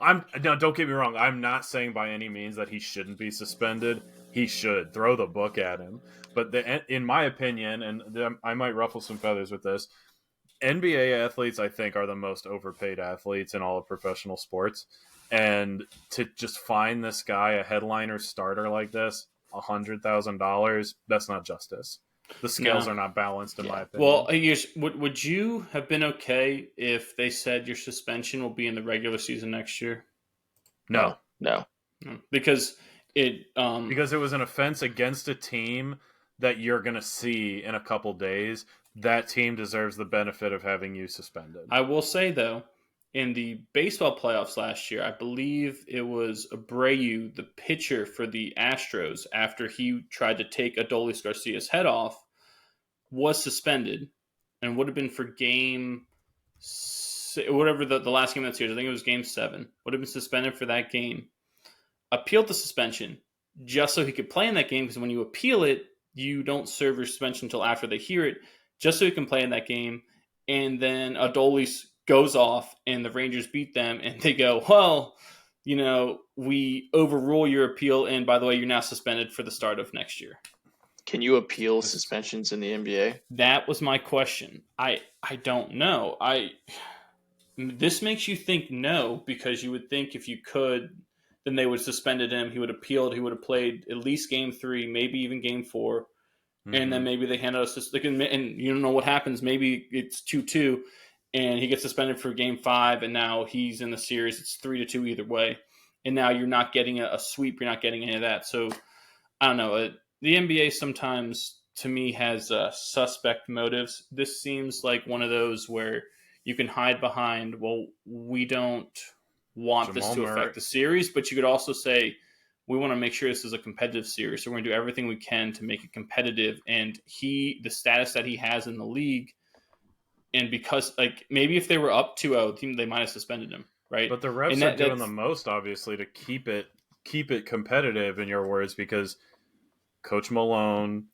C: Don't get me wrong. I'm not saying by any means that he shouldn't be suspended. He should throw the book at him. But in my opinion, and I might ruffle some feathers with this, NBA athletes, I think, are the most overpaid athletes in all of professional sports. And to just find this guy a headliner starter like this, $100,000, that's not justice. The scales are not balanced, in my opinion.
A: Well, would you have been okay if they said your suspension will be in the regular season next year?
B: No.
A: Because it
C: was an offense against a team that you're going to see in a couple days. That team deserves the benefit of having you suspended.
A: I will say, though, in the baseball playoffs last year, I believe it was Abreu, the pitcher for the Astros, after he tried to take Adolis Garcia's head off, was suspended and would have been for whatever the last game of that series. I think it was game 7. Would have been suspended for that game. Appealed the suspension just so he could play in that game, because when you appeal it, you don't serve your suspension until after they hear it, just so he can play in that game. And then Adolis goes off and the Rangers beat them, and they go, well, we overrule your appeal, and by the way, you're now suspended for the start of next year.
B: Can you appeal suspensions in the NBA?
A: That was my question. I don't know. This makes you think no, because you would think if you could, then they would have suspended him. He would have appealed. He would have played at least game 3, maybe even game 4. Mm-hmm. And then maybe they hand us this, and you don't know what happens. Maybe it's 2-2 and he gets suspended for game 5, and now he's in the series. It's 3-2 either way. And now you're not getting a sweep. You're not getting any of that. So I don't know. The NBA sometimes, to me, has suspect motives. This seems like one of those where you can hide behind, well, we don't want this to affect the series, but you could also say, we want to make sure this is a competitive series, so we're going to do everything we can to make it competitive. And the status that he has in the league, and because maybe if they were up 2-0, they might have suspended him, right?
C: But the refs are doing the most, obviously, to keep it competitive, in your words, because Coach Malone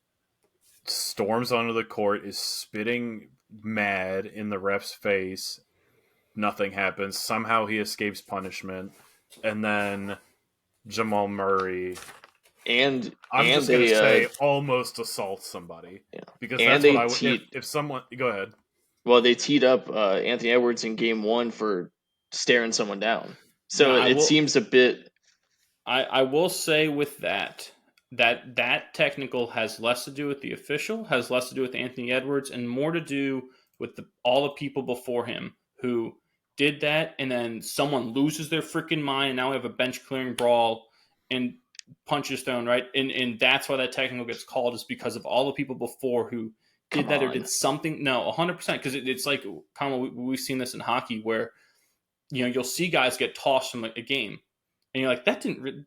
C: storms onto the court, is spitting mad in the ref's face. Nothing happens. Somehow he escapes punishment, and then Jamal Murray,
B: and
C: I'm just going to say almost assaults somebody.
B: Yeah.
C: Because that's what I would. If someone, go ahead.
B: Well, they teed up Anthony Edwards in game 1 for staring someone down. So it seems a bit.
A: I will say with that technical has less to do with the official, has less to do with Anthony Edwards, and more to do with all the people before him who did that, and then someone loses their freaking mind, and now we have a bench clearing brawl and punches thrown, right? And that's why that technical gets called, is because of all the people before who did that or did something. No, 100%, because it's like, Komlo, we've seen this in hockey where you'll see guys get tossed from a game, and you're like,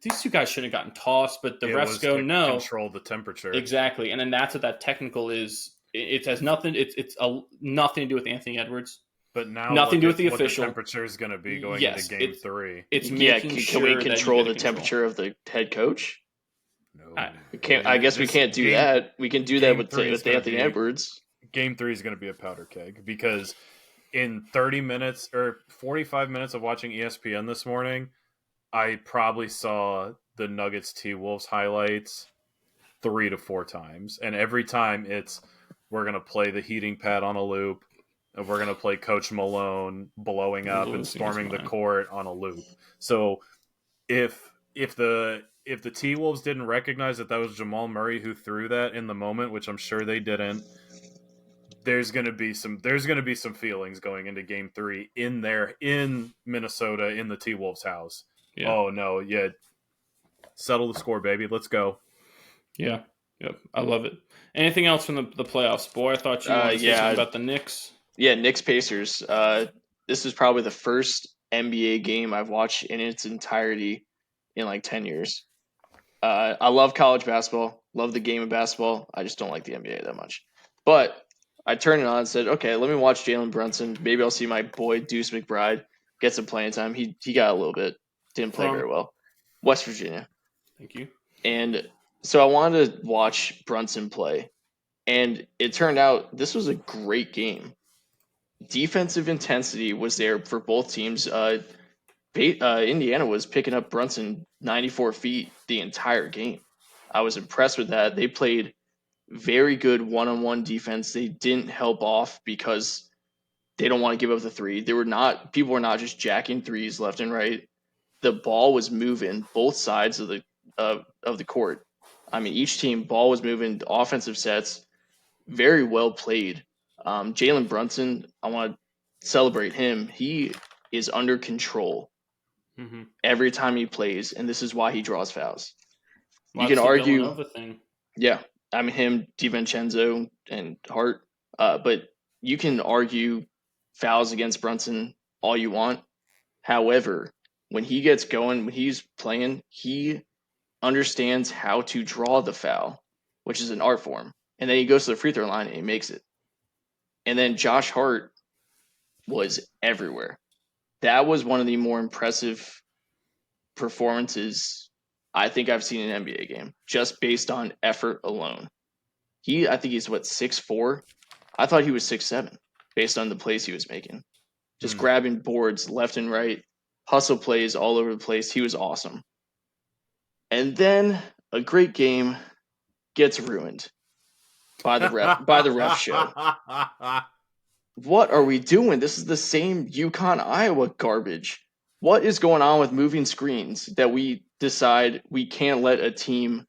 A: these 2 guys shouldn't have gotten tossed, but the refs go, no,
C: control the temperature.
A: Exactly, and then that's what that technical is. It has nothing. It's nothing to do with Anthony Edwards.
C: But now,
A: nothing to do with the official.
C: The temperature is going to be going into game 3.
A: It's making
B: can we control the temperature of the head coach?
C: No,
B: we can't. I guess we can't do that. We can do that with Anthony Edwards.
C: Game 3 is going to be a powder keg, because in 30 minutes or 45 minutes of watching ESPN this morning, I probably saw the Nuggets T-Wolves highlights 3 to 4 times, and every time we're going to play the heating pad on a loop. And we're going to play Coach Malone blowing up and storming the court on a loop. So if the T-Wolves didn't recognize that was Jamal Murray who threw that in the moment, which I'm sure they didn't, there's going to be some feelings going into game 3 in Minnesota, in the T-Wolves house. Yeah. Oh no, yeah. Settle the score, baby. Let's go.
A: Yeah. Yep, I love it. Anything else from the playoffs, boy? I thought you wanted to say something about the Knicks.
B: Yeah, Knicks Pacers. This is probably the first NBA game I've watched in its entirety in like 10 years. I love college basketball, love the game of basketball. I just don't like the NBA that much. But I turned it on and said, okay, let me watch Jalen Brunson. Maybe I'll see my boy Deuce McBride get some playing time. He got a little bit, didn't play very well. West Virginia.
A: Thank you.
B: And so I wanted to watch Brunson play. And it turned out this was a great game. Defensive intensity was there for both teams. Indiana was picking up Brunson 94 feet the entire game. I was impressed with that. They played very good one-on-one defense. They didn't help off because they don't want to give up the three. People were not just jacking threes left and right. The ball was moving both sides of the court. I mean, each team ball was moving, offensive sets, very well played. Jalen Brunson, I want to celebrate him. He is under control every time he plays, and this is why he draws fouls.
A: Well, you can argue the thing.
B: Yeah, I mean him, DiVincenzo, and Hart, but you can argue fouls against Brunson all you want. However, when he gets going, when he's playing, he understands how to draw the foul, which is an art form. And then he goes to the free throw line and he makes it. And then Josh Hart was everywhere. That was one of the more impressive performances I think I've seen in an NBA game, just based on effort alone. I think he's 6'4". I thought he was 6'7", based on the plays he was making. Just grabbing boards left and right, hustle plays all over the place. He was awesome. And then a great game gets ruined by the ref show. What are we doing? This is the same UConn Iowa garbage. What is going on with moving screens that we decide we can't let a team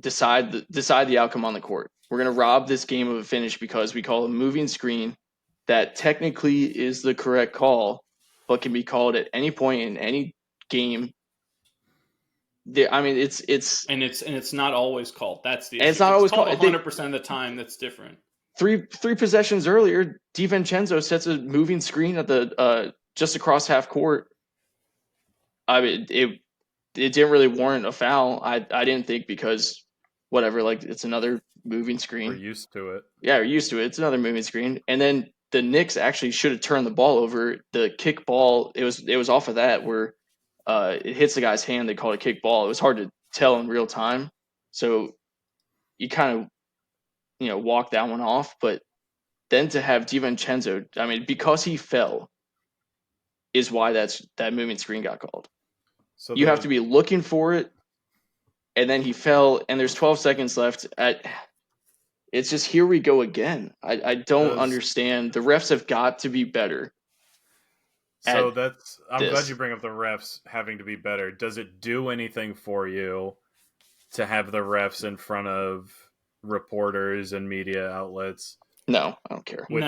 B: decide the outcome on the court? We're going to rob this game of a finish because we call a moving screen that technically is the correct call, but can be called at any point in any game. I mean,
A: it's not always called. That's the issue.
B: It's not always called
A: 100% of the time. That's different.
B: Three possessions earlier, DiVincenzo sets a moving screen at the just across half court. I mean, it didn't really warrant a foul. I didn't think, because whatever, like, it's another moving screen.
C: We're used to it.
B: Yeah, we're used to it. It's another moving screen. And then the Knicks actually should have turned the ball over. The kick ball, it was off of that where it hits the guy's hand. They called it a kick ball. It was hard to tell in real time, so you kind of walk that one off. But then to have DiVincenzo, I mean, because he fell, is why that moving screen got called. So you have to be looking for it, and then he fell, and there's 12 seconds left. It's just, here we go again. I don't understand. The refs have got to be better.
C: So I'm glad you bring up the refs having to be better. Does it do anything for you to have the refs in front of reporters and media outlets?
B: No, I don't care.
C: With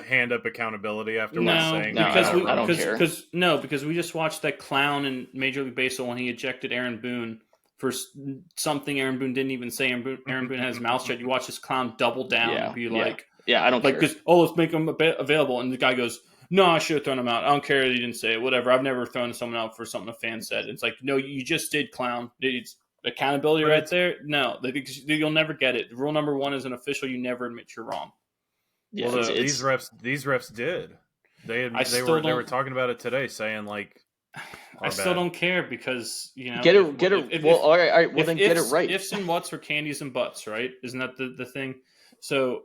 C: hand up accountability afterwards saying
B: I don't care.
A: Because we just watched that clown in Major League Baseball when he ejected Aaron Boone for something Aaron Boone didn't even say. Aaron Boone had his mouth shut. You watch this clown double down and be like,
B: I don't care.
A: Let's make him available. And the guy goes, no, I should have thrown him out. I don't care that he didn't say it. Whatever. I've never thrown someone out for something a fan said. It's like, no, you just did, clown. It's accountability right there. No, you'll never get it. Rule number 1 is an official. You never admit you're wrong.
C: Yeah, well, these refs did. They were talking about it today, saying like,
A: I still don't care because
B: get it. All right. Well, then get it right.
A: Ifs and whats are candies and butts, right? Isn't that the thing? So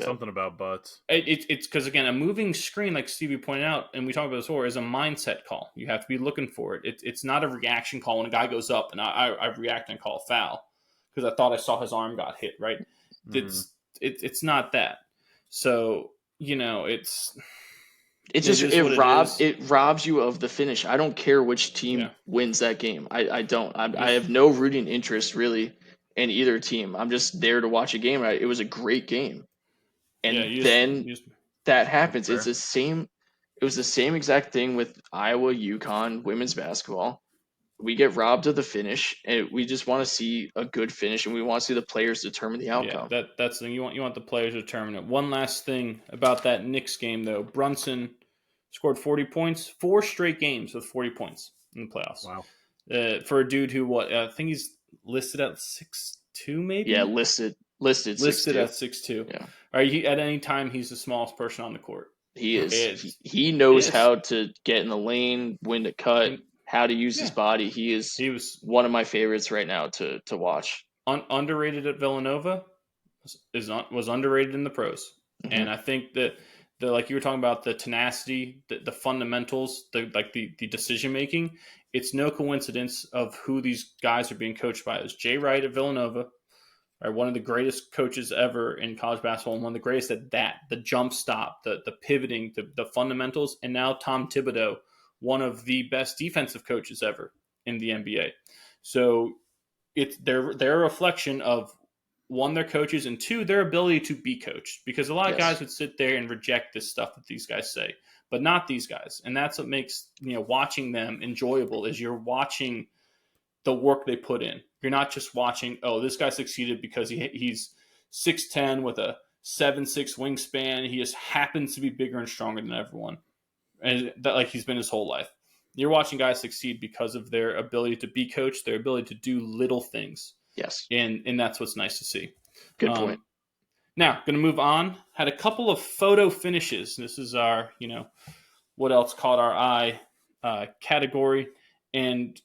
C: something about butts.
A: It's because, again, a moving screen, like Stevie pointed out, and we talked about this before, is a mindset call. You have to be looking for it. It's not a reaction call when a guy goes up and I react and call a foul because I thought I saw his arm got hit. Right? It's not that. So
B: it robs you of the finish. I don't care which team wins that game. I don't. I have no rooting interest really in either team. I'm just there to watch a game. It was a great game, and that happens. It's the same. It was the same exact thing with Iowa, UConn women's basketball. we get robbed of the finish, and we just want to see a good finish, and we want to see the players determine the outcome.
A: Yeah, that's the thing. You want the players to determine it. One last thing about that Knicks game, though. Brunson scored 40 points, 4 straight games with 40 points in the playoffs.
C: Wow.
A: For a dude who, I think he's listed at 6'2", maybe?
B: Yeah, listed 6'2".
A: At 6'2".
B: Yeah.
A: All right, at any time, he's the smallest person on the court.
B: He is. He knows how to get in the lane, when to cut, how to use his body. He was one of my favorites right now to watch.
A: Underrated at Villanova, was underrated in the pros. Mm-hmm. And I think that like you were talking about, the tenacity, the fundamentals, the decision making, it's no coincidence of who these guys are being coached by. It was Jay Wright at Villanova, right, one of the greatest coaches ever in college basketball, and one of the greatest at that, the jump stop, the pivoting, the fundamentals, and now Tom Thibodeau, one of the best defensive coaches ever in the NBA. So they're a reflection of, one, their coaches, and two, their ability to be coached. Because a lot of guys would sit there and reject this stuff that these guys say, but not these guys. And that's what makes watching them enjoyable, is you're watching the work they put in. You're not just watching, oh, this guy succeeded because he's 6'10" with a 7'6" wingspan. He just happens to be bigger and stronger than everyone, and that, like, he's been his whole life. You're watching guys succeed because of their ability to be coached, their ability to do little things.
B: Yes.
A: And that's what's nice to see.
B: Good point.
A: Now, going to move on. Had a couple of photo finishes. This is our, what else caught our eye category. And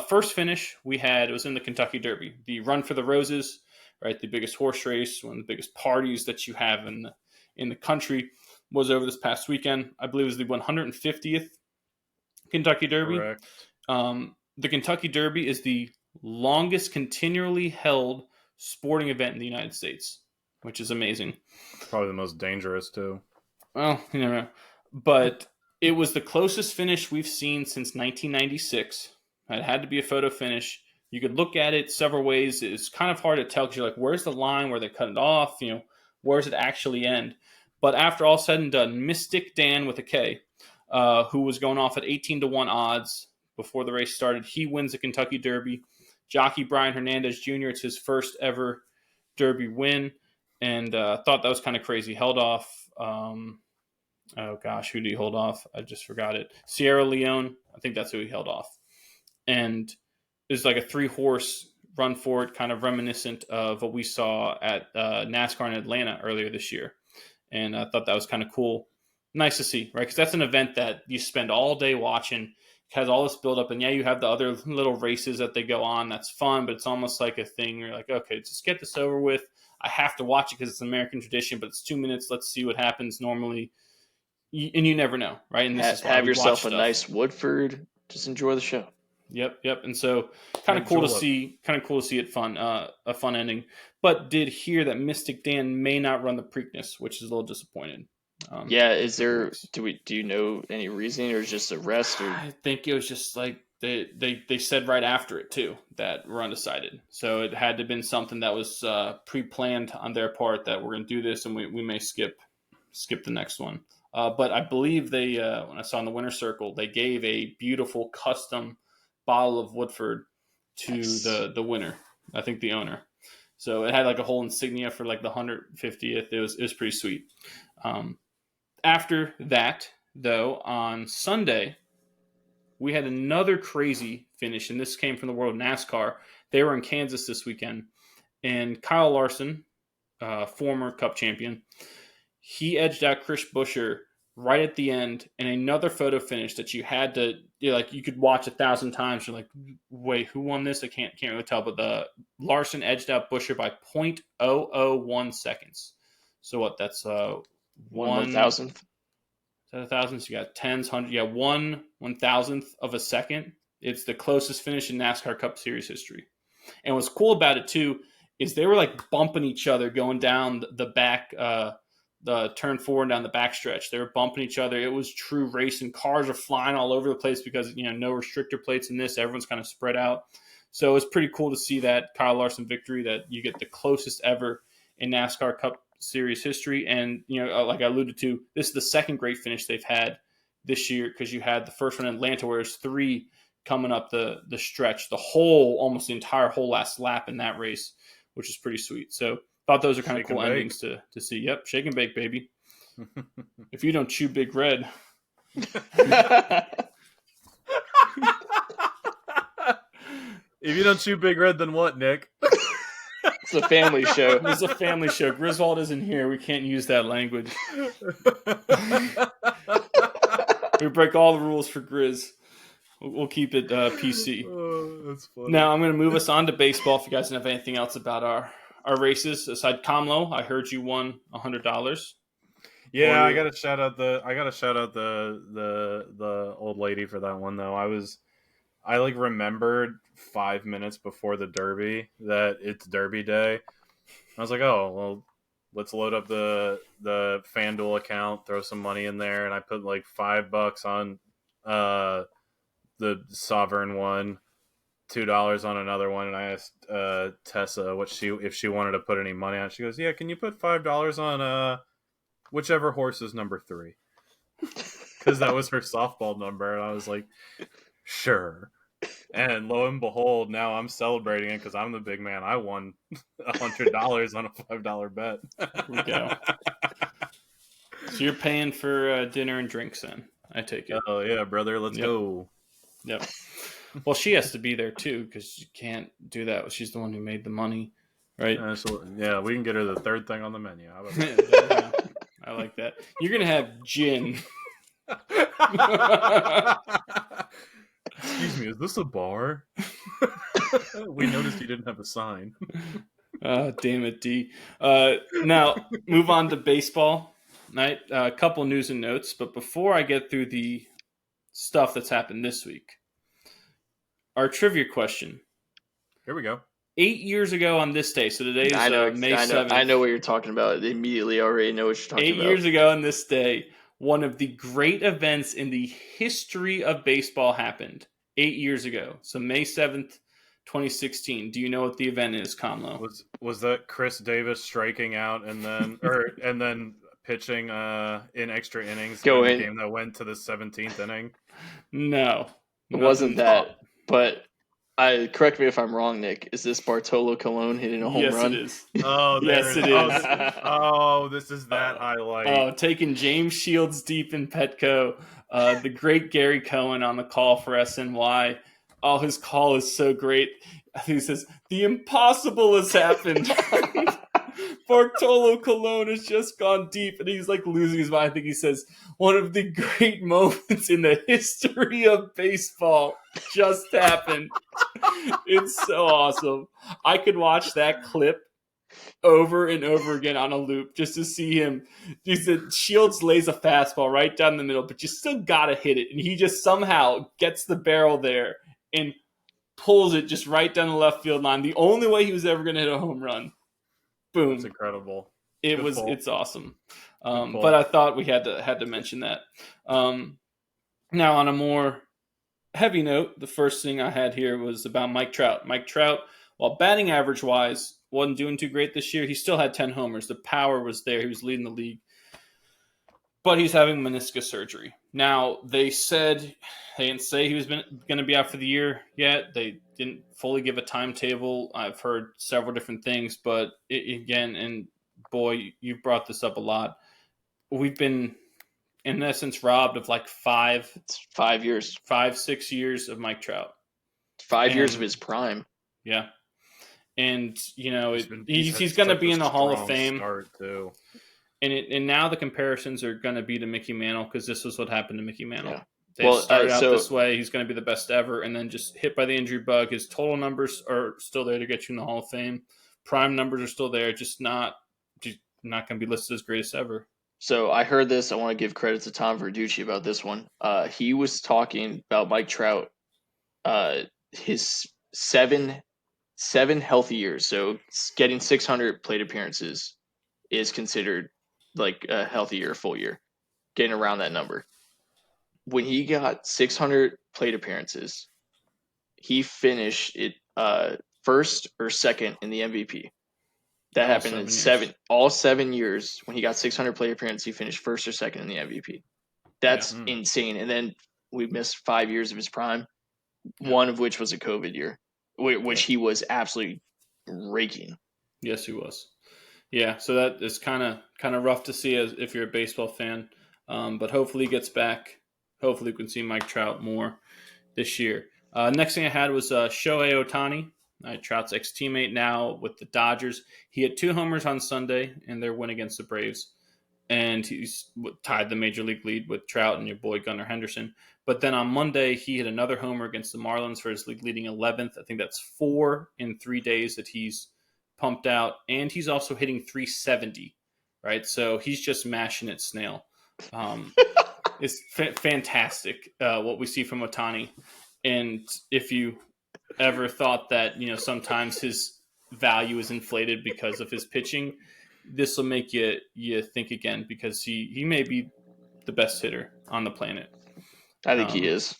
A: first finish we had, it was in the Kentucky Derby. The Run for the Roses, right? The biggest horse race, one of the biggest parties that you have in the country, was over this past weekend. I believe it was the 150th Kentucky Derby.
C: Correct.
A: The Kentucky Derby is the longest continually held sporting event in the United States, which is amazing.
C: Probably the most dangerous too.
A: Well, but it was the closest finish we've seen since 1996. It had to be a photo finish. You could look at it several ways. It's kind of hard to tell because you're like, where's the line where they cut it off? Where does it actually end? But after all said and done, Mystic Dan with a K, who was going off at 18-1 odds before the race started, he wins the Kentucky Derby. Jockey Brian Hernandez Jr., it's his first ever Derby win, and thought that was kind of crazy. Held off, who did he hold off? I just forgot it. Sierra Leone, I think that's who he held off. And it was like a 3-horse run for it, kind of reminiscent of what we saw at NASCAR in Atlanta earlier this year. And I thought that was kind of cool. Nice to see, right? Because that's an event that you spend all day watching. Has all this build up, and you have the other little races that they go on. That's fun, but it's almost like a thing where you're like, okay, just get this over with. I have to watch it because it's an American tradition, but it's 2 minutes. Let's see what happens normally. And you never know, right? And this
B: have yourself a nice Woodford. Just enjoy the show.
A: Yep. And so kind of cool to see it fun, a fun ending. But did hear that Mystic Dan may not run the Preakness, which is a little disappointed.
B: Is there? Do you know any reasoning, or is just a rest? Or
A: I think it was just like they said right after it too that we're undecided. So it had to have been something that was pre-planned on their part, that we're going to do this and we may skip the next one. But I believe they when I saw in the winner's circle, they gave a beautiful custom bottle of Woodford to the winner. I think the owner. So it had like a whole insignia for like the 150th. It was pretty sweet. After that, though, on Sunday, we had another crazy finish, and this came from the world of NASCAR. They were in Kansas this weekend, and Kyle Larson, former Cup champion, he edged out Chris Buescher right at the end in another photo finish that you had to, you could watch 1,000 times. You're like, wait, who won this? I can't really tell, but the Larson edged out Buescher by 0.001 seconds. So what? That's
B: 1/1000th.
A: Is that 1,000? So you got tens, hundreds. Yeah, 1/1000th of a second. It's the closest finish in NASCAR Cup Series history. And what's cool about it too is they were like bumping each other going down the back, the turn 4 and down the backstretch. They were bumping each other. It was true racing. Cars are flying all over the place because no restrictor plates in this. Everyone's kind of spread out. So it was pretty cool to see that Kyle Larson victory, that you get the closest ever in NASCAR Cup Series history. And like I alluded to, this is the second great finish they've had this year, because you had the first one in Atlanta where it was 3 coming up the stretch, almost the entire whole last lap in that race, which is pretty sweet. So thought those are kind of cool endings to see. Yep, shake and bake, baby. If you don't chew Big Red.
C: If you don't chew Big Red, then what, Nick?
B: It's a family show.
A: It's a family show. Griswold isn't here. We can't use that language. We break all the rules for Grizz. We'll keep it PC.
C: Oh, that's funny.
A: Now I'm going to move us on to baseball. If you guys don't have anything else about our races, aside Komlo, I heard you won $100.
C: Yeah, I gotta shout out the old lady for that one though. I remembered 5 minutes before the Derby that it's Derby day. I was like, oh well, let's load up the FanDuel account, throw some money in there, and I put like $5 on the Sovereign one, $2 on another one, and I asked Tessa if she wanted to put any money on it. She goes, yeah, can you put $5 on whichever horse is number 3? Because that was her softball number, and I was like, sure. And lo and behold, now I'm celebrating it because I'm the big man. I won $100 on a $5 bet.
A: Here we go. So you're paying for dinner and drinks then, I take it.
C: Oh, yeah, brother. Let's go.
A: Yep. Well, she has to be there too because you can't do that. She's the one who made the money, right?
C: Yeah, we can get her the third thing on the menu. How about that?
A: I like that. You're going to have gin.
C: Excuse me, is this a bar? We noticed you didn't have a sign.
A: Damn it, D. Now, move on to baseball. Right? A couple news and notes, but before I get through the stuff that's happened this week, our trivia question.
C: Here we go.
A: 8 years ago on this day, so today is May 7th.
B: I know what you're talking about. Immediately already know what you're talking about.
A: 8 years ago on this day, one of the great events in the history of baseball happened 8 years ago. So May 7th, 2016. Do you know what the event is, Komlo?
C: Was that Chris Davis striking out and then pitching in extra innings in the game that went to the 17th inning?
A: No.
B: It wasn't that. But correct me if I'm wrong, Nick. Is this Bartolo Colon hitting a home run?
A: Yes, it is.
C: Oh,
A: yes, it is.
C: Oh, this is that highlight.
A: Oh, taking James Shields deep in Petco. The great Gary Cohen on the call for SNY. Oh, his call is so great. He says, the impossible has happened. Bartolo Colon has just gone deep, and he's like losing his mind. I think he says, one of the great moments in the history of baseball just happened. It's so awesome. I could watch that clip over and over again on a loop just to see him. He said Shields lays a fastball right down the middle, but you still got to hit it. And he just somehow gets the barrel there and pulls it just right down the left field line. The only way he was ever going to hit a home run. Boom.
C: It's incredible.
A: It's awesome. But I thought we had to mention that. Now on a more heavy note, the first thing I had here was about Mike Trout. Mike Trout, while batting average wise wasn't doing too great this year, he still had 10 homers. The power was there. He was leading the league. But he's having meniscus surgery. Now, they didn't say he was going to be out for the year yet. They didn't fully give a timetable. I've heard several different things, but again, and boy, you've brought this up a lot. We've been, in essence, robbed of like
B: 5 years.
A: 5-6 years of Mike Trout.
B: 5 years of his prime.
A: Yeah. And, he's going to be in the Hall of Fame.
C: Too.
A: And now the comparisons are going to be to Mickey Mantle because this was what happened to Mickey Mantle.
B: Yeah.
A: They started out this way. He's going to be the best ever, and then just hit by the injury bug. His total numbers are still there to get you in the Hall of Fame. Prime numbers are still there, just not going to be listed as greatest ever.
B: So I heard this. I want to give credit to Tom Verducci about this one. He was talking about Mike Trout, his seven healthy years. So getting 600 plate appearances is considered like a healthy year, full year, getting around that number. When he got 600 plate appearances, he finished it first or second in the MVP. That happened in all 7 years. When he got 600 plate appearances, he finished first or second in the MVP. That's insane. And then we missed 5 years of his prime. one of which was a COVID year, which he was absolutely raking.
A: Yes, he was. Yeah, so that is kind of rough to see as if you're a baseball fan. But hopefully he gets back. Hopefully we can see Mike Trout more this year. Next thing I had was Shohei Ohtani, Trout's ex-teammate now with the Dodgers. He had 2 homers on Sunday in their win against the Braves, and he's tied the major league lead with Trout and your boy Gunnar Henderson. But then on Monday, he hit another homer against the Marlins for his league leading 11th. I think that's 4 in 3 days that he's pumped out, and he's also hitting 370, right? So he's just mashing it snail. It's fantastic what we see from Ohtani. And if you ever thought that, sometimes his value is inflated because of his pitching, this will make you think again, because he may be the best hitter on the planet.
B: I think he is.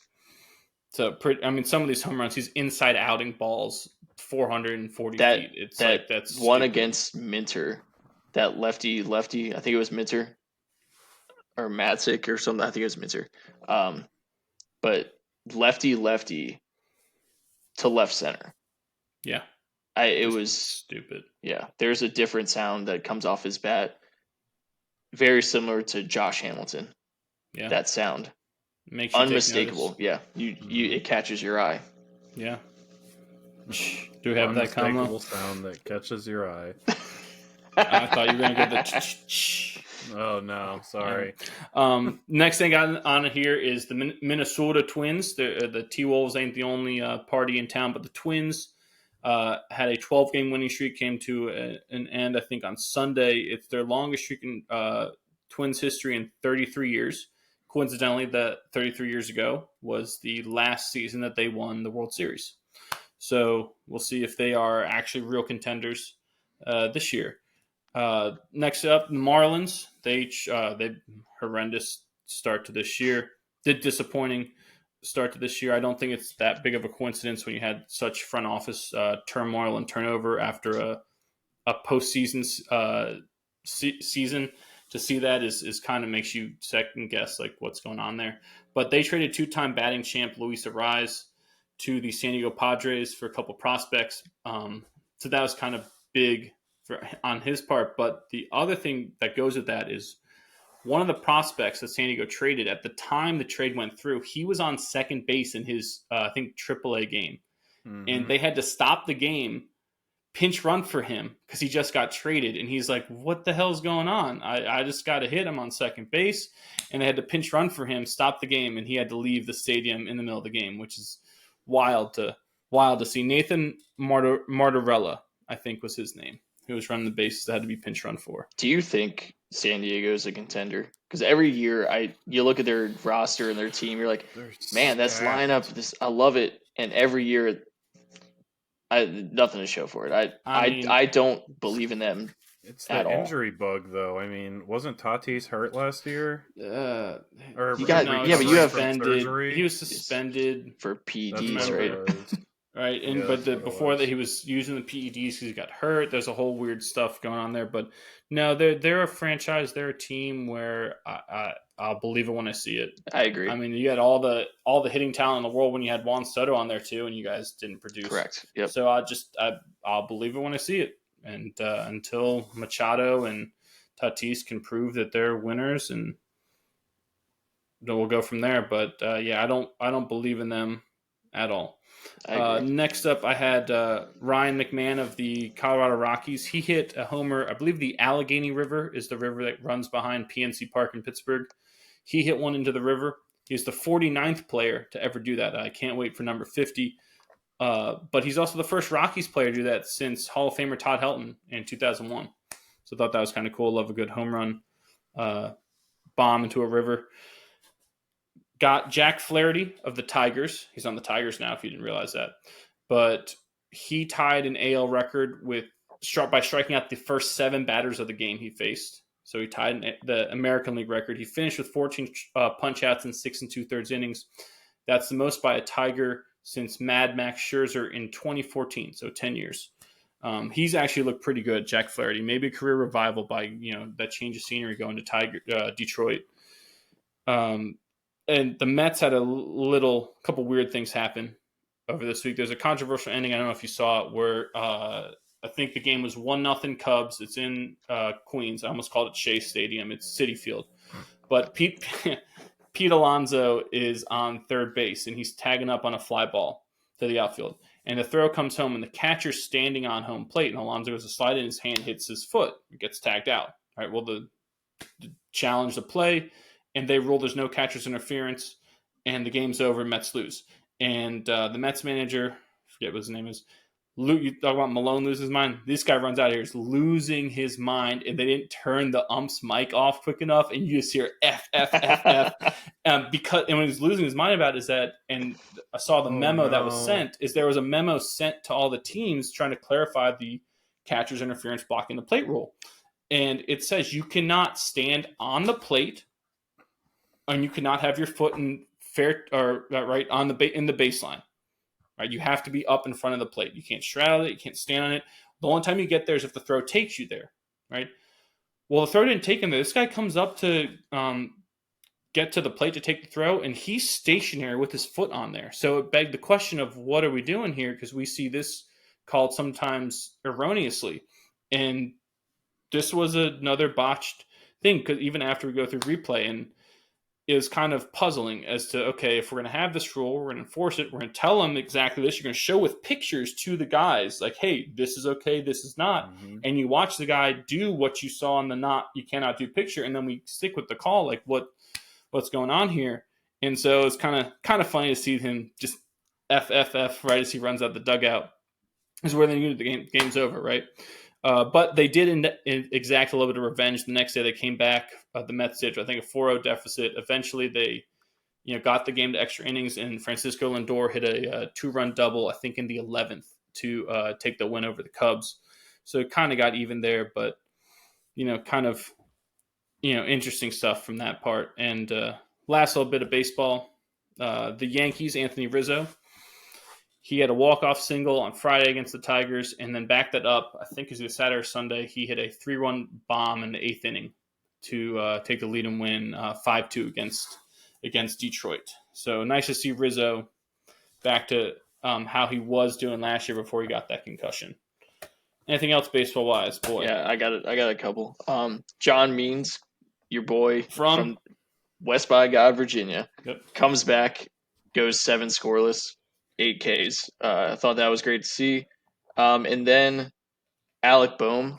A: So, some of these home runs, he's inside outing balls 440 feet. It's that's
B: one
A: stupid.
B: Against Minter, that lefty. I think it was Minter or Matzik or something. I think it was Minter. But lefty to left center.
A: Yeah.
B: It was
A: stupid.
B: Yeah. There's a different sound that comes off his bat. Very similar to Josh Hamilton.
A: Yeah.
B: That sound.
A: Makes you
B: unmistakable. Yeah. It catches your eye.
A: Yeah. Do we have that Komlo?
C: Sound that catches your eye.
A: I thought you were going to get the
C: Oh, no. Sorry.
A: Next thing on here is the Minnesota Twins. The T-Wolves ain't the only party in town, but the Twins had a 12-game winning streak, came to an end, I think, on Sunday. It's their longest streak in Twins history in 33 years. Coincidentally, that 33 years ago was the last season that they won the World Series. So we'll see if they are actually real contenders this year. Next up, the Marlins. They horrendous start to this year. Disappointing start to this year. I don't think it's that big of a coincidence when you had such front office turmoil and turnover after a postseason season. To see that is kind of makes you second guess like what's going on there. But they traded 2-time batting champ Luis Arraez to the San Diego Padres for a couple prospects. So that was kind of big on his part. But the other thing that goes with that is one of the prospects that San Diego traded at the time the trade went through, he was on second base in his, I think, AAA game. Mm-hmm. And they had to stop the game, pinch run for him because he just got traded. And he's like, what the hell's going on? I just got to hit him on second base. And they had to pinch run for him, stop the game, and he had to leave the stadium in the middle of the game, which is wild to see. Nathan Martorella, I think was his name, who was running the bases that had to be pinch run for.
B: Do you think San Diego is a contender? Because every year you look at their roster and their team, you're like, man, that's lineup. I love it. And every year, nothing to show for it. I don't believe in them.
C: It's the injury bug, though. I mean, wasn't Tatis hurt last year?
B: But you have
A: suspended. He was suspended
B: for PEDs, right?
A: Right, and before that he was using the PEDs because he got hurt. There's a whole weird stuff going on there, but no, they're a franchise. They're a team where I'll believe it when I see it.
B: I agree.
A: I mean, you had all the hitting talent in the world when you had Juan Soto on there too, and you guys didn't produce.
B: Correct. Yep.
A: So I'll believe it when I see it, and until Machado and Tatis can prove that they're winners, and then we'll go from there. But I don't believe in them at all. Next up, I had Ryan McMahon of the Colorado Rockies. He hit a homer. I believe the Allegheny River is the river that runs behind PNC Park in Pittsburgh. He hit one into the river. He's the 49th player to ever do that. I can't wait for number 50. But he's also the first Rockies player to do that since Hall of Famer Todd Helton in 2001. So I thought that was kind of cool. Love a good home run bomb into a river. Got Jack Flaherty of the Tigers. He's on the Tigers now, if you didn't realize that. But he tied an AL record by striking out the first 7 batters of the game he faced. So he tied the American League record. He finished with 14 punch-outs in 6 2/3 innings. That's the most by a Tiger since Mad Max Scherzer in 2014, so 10 years. He's actually looked pretty good, Jack Flaherty. Maybe a career revival by that change of scenery going to Detroit. And the Mets had a couple weird things happen. over this week. There's a controversial ending. I don't know if you saw it, where I think the game was 1-0 Cubs. It's in Queens. I almost called it Shea Stadium. It's Citi Field. But Pete Alonso is on third base, and he's tagging up on a fly ball to the outfield. And the throw comes home, and the catcher's standing on home plate, and Alonso goes to slide in, his hand hits his foot. It gets tagged out. All right, well, the challenge the play, and they rule there's no catcher's interference, and the game's over, Mets lose. And the Mets manager, I forget what his name is, you talk about Malone loses his mind. This guy runs out here, is losing his mind, and they didn't turn the ump's mic off quick enough, and you just hear F, F, F, F. Because, and when he's losing his mind about it is that, and I saw the memo that was sent, is there was a memo sent to all the teams trying to clarify the catcher's interference blocking the plate rule. And it says you cannot stand on the plate, and you cannot have your foot in right on in the baseline. Right, you have to be up in front of the plate. You can't straddle it. You can't stand on it. The only time you get there is if the throw takes you there. Right. Well, the throw didn't take him there. This guy comes up to get to the plate to take the throw, and he's stationary with his foot on there. So it begged the question of what are we doing here? Because we see this called sometimes erroneously, and this was another botched thing. Because even after we go through replay, and is kind of puzzling as to, okay, if we're going to have this rule, we're going to enforce it, we're going to tell them exactly this, you're going to show with pictures to the guys, like, hey, this is okay, this is not, and you watch the guy do what you saw in the not, you cannot do picture, and then we stick with the call, like, what's going on here? And so it's kind of funny to see him just FFF right as he runs out the dugout, is where they knew the game's over, right? But they did exact a little bit of revenge. The next day they came back. The Mets did, I think, a 4-0 deficit. Eventually they, got the game to extra innings, and Francisco Lindor hit a 2-run double, I think, in the 11th to take the win over the Cubs. So it kind of got even there, but interesting stuff from that part. And last little bit of baseball, the Yankees, Anthony Rizzo. He had a walk-off single on Friday against the Tigers, and then backed that up, I think it was Saturday or Sunday. He hit a 3-run bomb in the 8th inning to take the lead and win 5-2 against Detroit. So nice to see Rizzo back to how he was doing last year before he got that concussion. Anything else baseball-wise, boy?
B: Yeah, I got a couple. John Means, your boy from West by God, Virginia, comes back, goes 7 scoreless. 8 Ks. I thought that was great to see. And then Alec Boehm.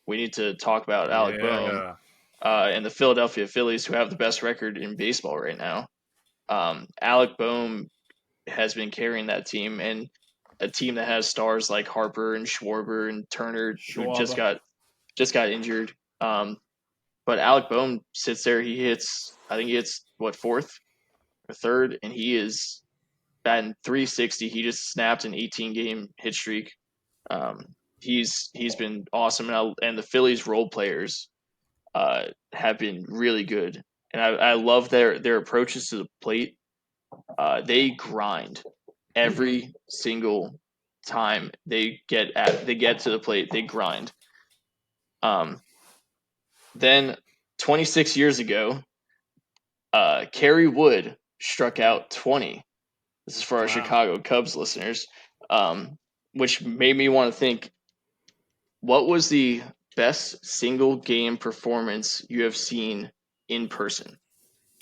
B: We need to talk about Alec Boehm and the Philadelphia Phillies, who have the best record in baseball right now. Alec Boehm has been carrying that team, and a team that has stars like Harper and Schwarber and Turner, who just got injured. But Alec Boehm sits there. He hits, I think he hits, fourth or third, and he is batting .360. He just snapped an 18-game hit streak. He's been awesome, and the Phillies role players have been really good, and I love their approaches to the plate. They grind every single time they get to the plate. They grind. Then 26 years ago, Kerry Wood struck out 20. This is for our Chicago Cubs listeners, which made me want to think, what was the best single game performance you have seen in person?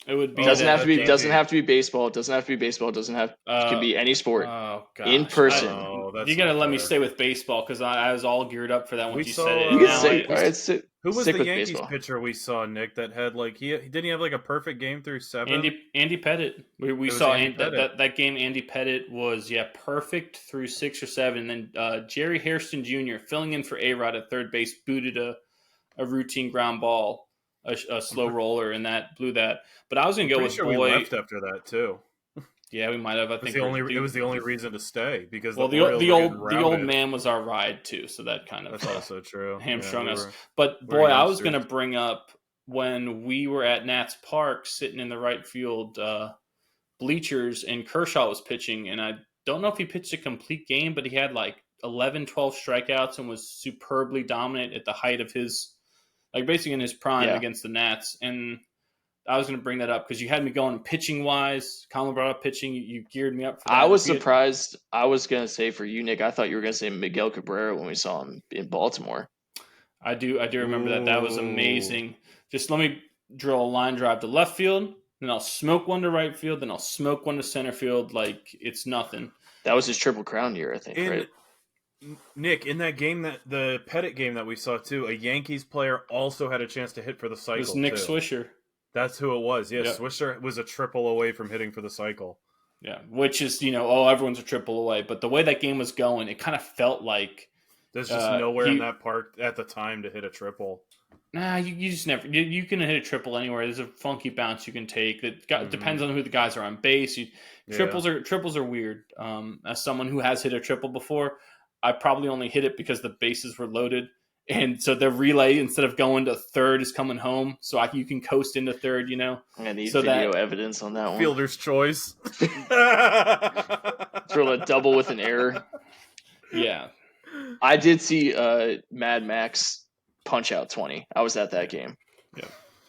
A: It would be
B: doesn't have to be baseball. It doesn't have to be baseball. It can be any sport.
A: Oh gosh.
B: In person.
A: You gotta let me stay with baseball because I was all geared up for that when you said it.
B: You can say,
C: who was the Yankees
B: baseball
C: pitcher we saw, Nick, that had didn't he have like a perfect game through 7?
A: Andy Pettitte. We saw that game. Andy Pettitte was perfect through 6 or 7. And then Jerry Hairston Jr. filling in for A-Rod at third base booted a routine ground ball, a slow roller, and that blew that. But I was gonna go with
C: we left after that too.
A: Yeah, we might have. I think
C: it was the only reason to stay because
A: the old man was our ride too, so that kind of
C: that's also true.
A: Hamstrung us. But boy, I was going to bring up when we were at Nats Park, sitting in the right field bleachers, and Kershaw was pitching, and I don't know if he pitched a complete game, but he had like 11, 12 strikeouts and was superbly dominant at the height of his, basically in his prime against the Nats. And I was going to bring that up because you had me going pitching wise. Komlo brought up pitching. You geared me up for that.
B: I was surprised. I was going to say for you, Nick, I thought you were going to say Miguel Cabrera when we saw him in Baltimore.
A: I do remember that. That was amazing. Just let me drill a line drive to left field, then I'll smoke one to right field, then I'll smoke one to center field like it's nothing.
B: That was his Triple Crown year, I think, right?
C: Nick, in that game, the Pettit game that we saw too, a Yankees player also had a chance to hit for the cycle. It was
A: Nick Swisher.
C: That's who it was. Yeah, yep. Swisher was a triple away from hitting for the cycle.
A: Yeah, which is, everyone's a triple away. But the way that game was going, it kind of felt like
C: there's just nowhere in that park at the time to hit a triple.
A: Nah, you just never. You can hit a triple anywhere. There's a funky bounce you can take. It depends on who the guys are on base. Triples are weird. As someone who has hit a triple before, I probably only hit it because the bases were loaded, and so the relay instead of going to third is coming home, so you can coast into third.
B: I need video evidence on that one.
C: Fielder's choice.
B: Throw a double with an error.
A: Yeah,
B: I did see Mad Max punch out 20. I was at that game.
A: Yeah,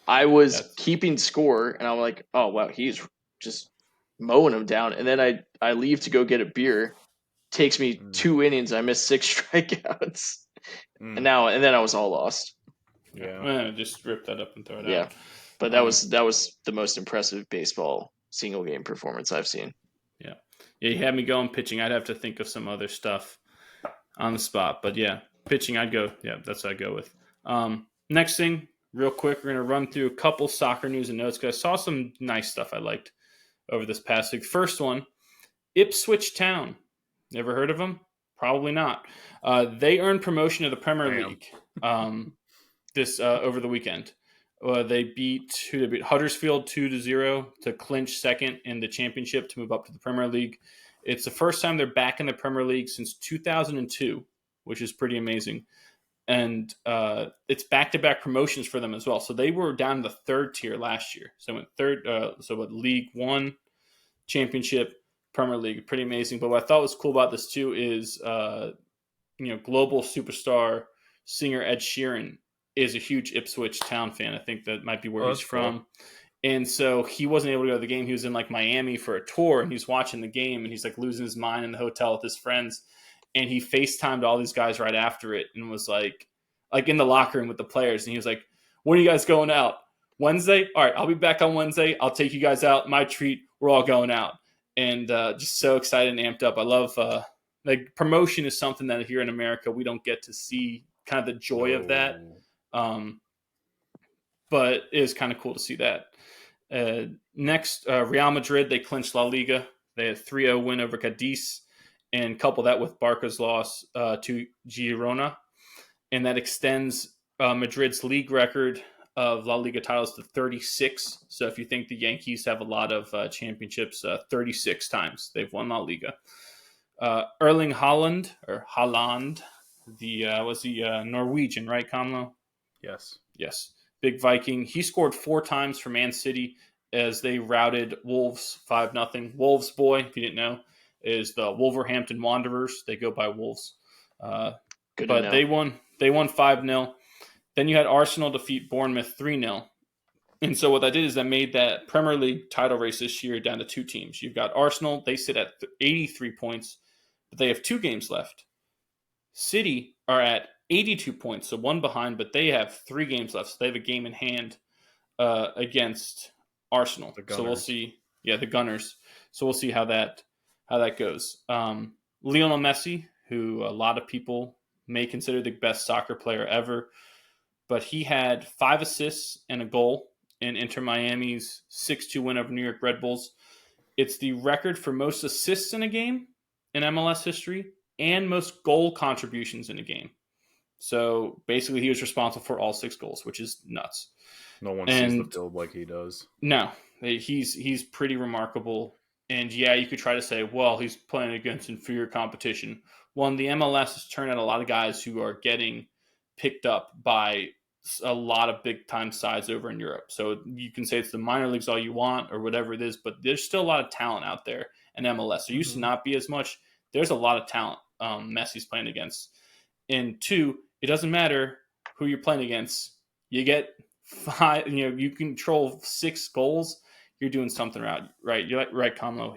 B: I was keeping score, and I'm like, oh wow, he's just mowing him down. And then I leave to go get a beer. Takes me 2 innings. I missed 6 strikeouts, and then I was all lost.
A: Yeah, just rip that up and throw it out.
B: Yeah, but that was the most impressive baseball single game performance I've seen.
A: Yeah, you had me going pitching. I'd have to think of some other stuff on the spot, but yeah, pitching. I'd go. Yeah, that's what I'd go with. Next thing, real quick, we're gonna run through a couple soccer news and notes because I saw some nice stuff I liked over this past week. First one, Ipswich Town. Never heard of them? Probably not. They earned promotion to the Premier League this over the weekend. They beat Huddersfield 2-0 to clinch second in the championship to move up to the Premier League. It's the first time they're back in the Premier League since 2002, which is pretty amazing. And it's back-to-back promotions for them as well. So they were down in the third tier last year. So went third. League One, Championship, Premier League, pretty amazing. But what I thought was cool about this too is, global superstar singer Ed Sheeran is a huge Ipswich Town fan. I think that might be where he's from. Cool. And so he wasn't able to go to the game. He was in Miami for a tour, and he's watching the game, and he's losing his mind in the hotel with his friends. And he FaceTimed all these guys right after it, and was like in the locker room with the players. And he was like, "When are you guys going out? Wednesday? All right, I'll be back on Wednesday. I'll take you guys out. My treat. We're all going out." And just so excited and amped up. I love promotion is something that here in America we don't get to see kind of the joy of that. But it is kind of cool to see that. Next, Real Madrid, they clinched La Liga. They had a 3-0 win over Cadiz, and couple that with Barca's loss to Girona. And that extends Madrid's league record of La Liga titles to 36. So if you think the Yankees have a lot of championships, 36 times they've won La Liga. Erling Haaland, was he Norwegian, right, Komlo? Yes. Big Viking. He scored 4 times for Man City as they routed Wolves 5-0. Wolves boy, if you didn't know, is the Wolverhampton Wanderers. They go by Wolves. But they won 5-0. Then you had Arsenal defeat Bournemouth 3-0. And so what that did is that made that Premier League title race this year down to 2 teams. You've got Arsenal. They sit at 83 points, but they have 2 games left. City are at 82 points, so 1 behind, but they have 3 games left. So they have a game in hand against Arsenal. So we'll see. Yeah, the Gunners. So we'll see how that goes. Lionel Messi, who a lot of people may consider the best soccer player ever, but he had 5 assists and a goal in Inter Miami's 6-2 win over New York Red Bulls. It's the record for most assists in a game in MLS history and most goal contributions in a game. So basically he was responsible for all 6 goals, which is nuts.
C: No one sees the field like he does.
A: No, he's pretty remarkable. And yeah, you could try to say, well, he's playing against inferior competition. Well, the MLS has turned out a lot of guys who are getting picked up by a lot of big-time sides over in Europe. So you can say it's the minor leagues all you want or whatever it is, but there's still a lot of talent out there in MLS. There used to not be as much. There's a lot of talent Messi's playing against. And 2, it doesn't matter who you're playing against. You get 5, you control 6 goals, you're doing something right. You're right, Komlo.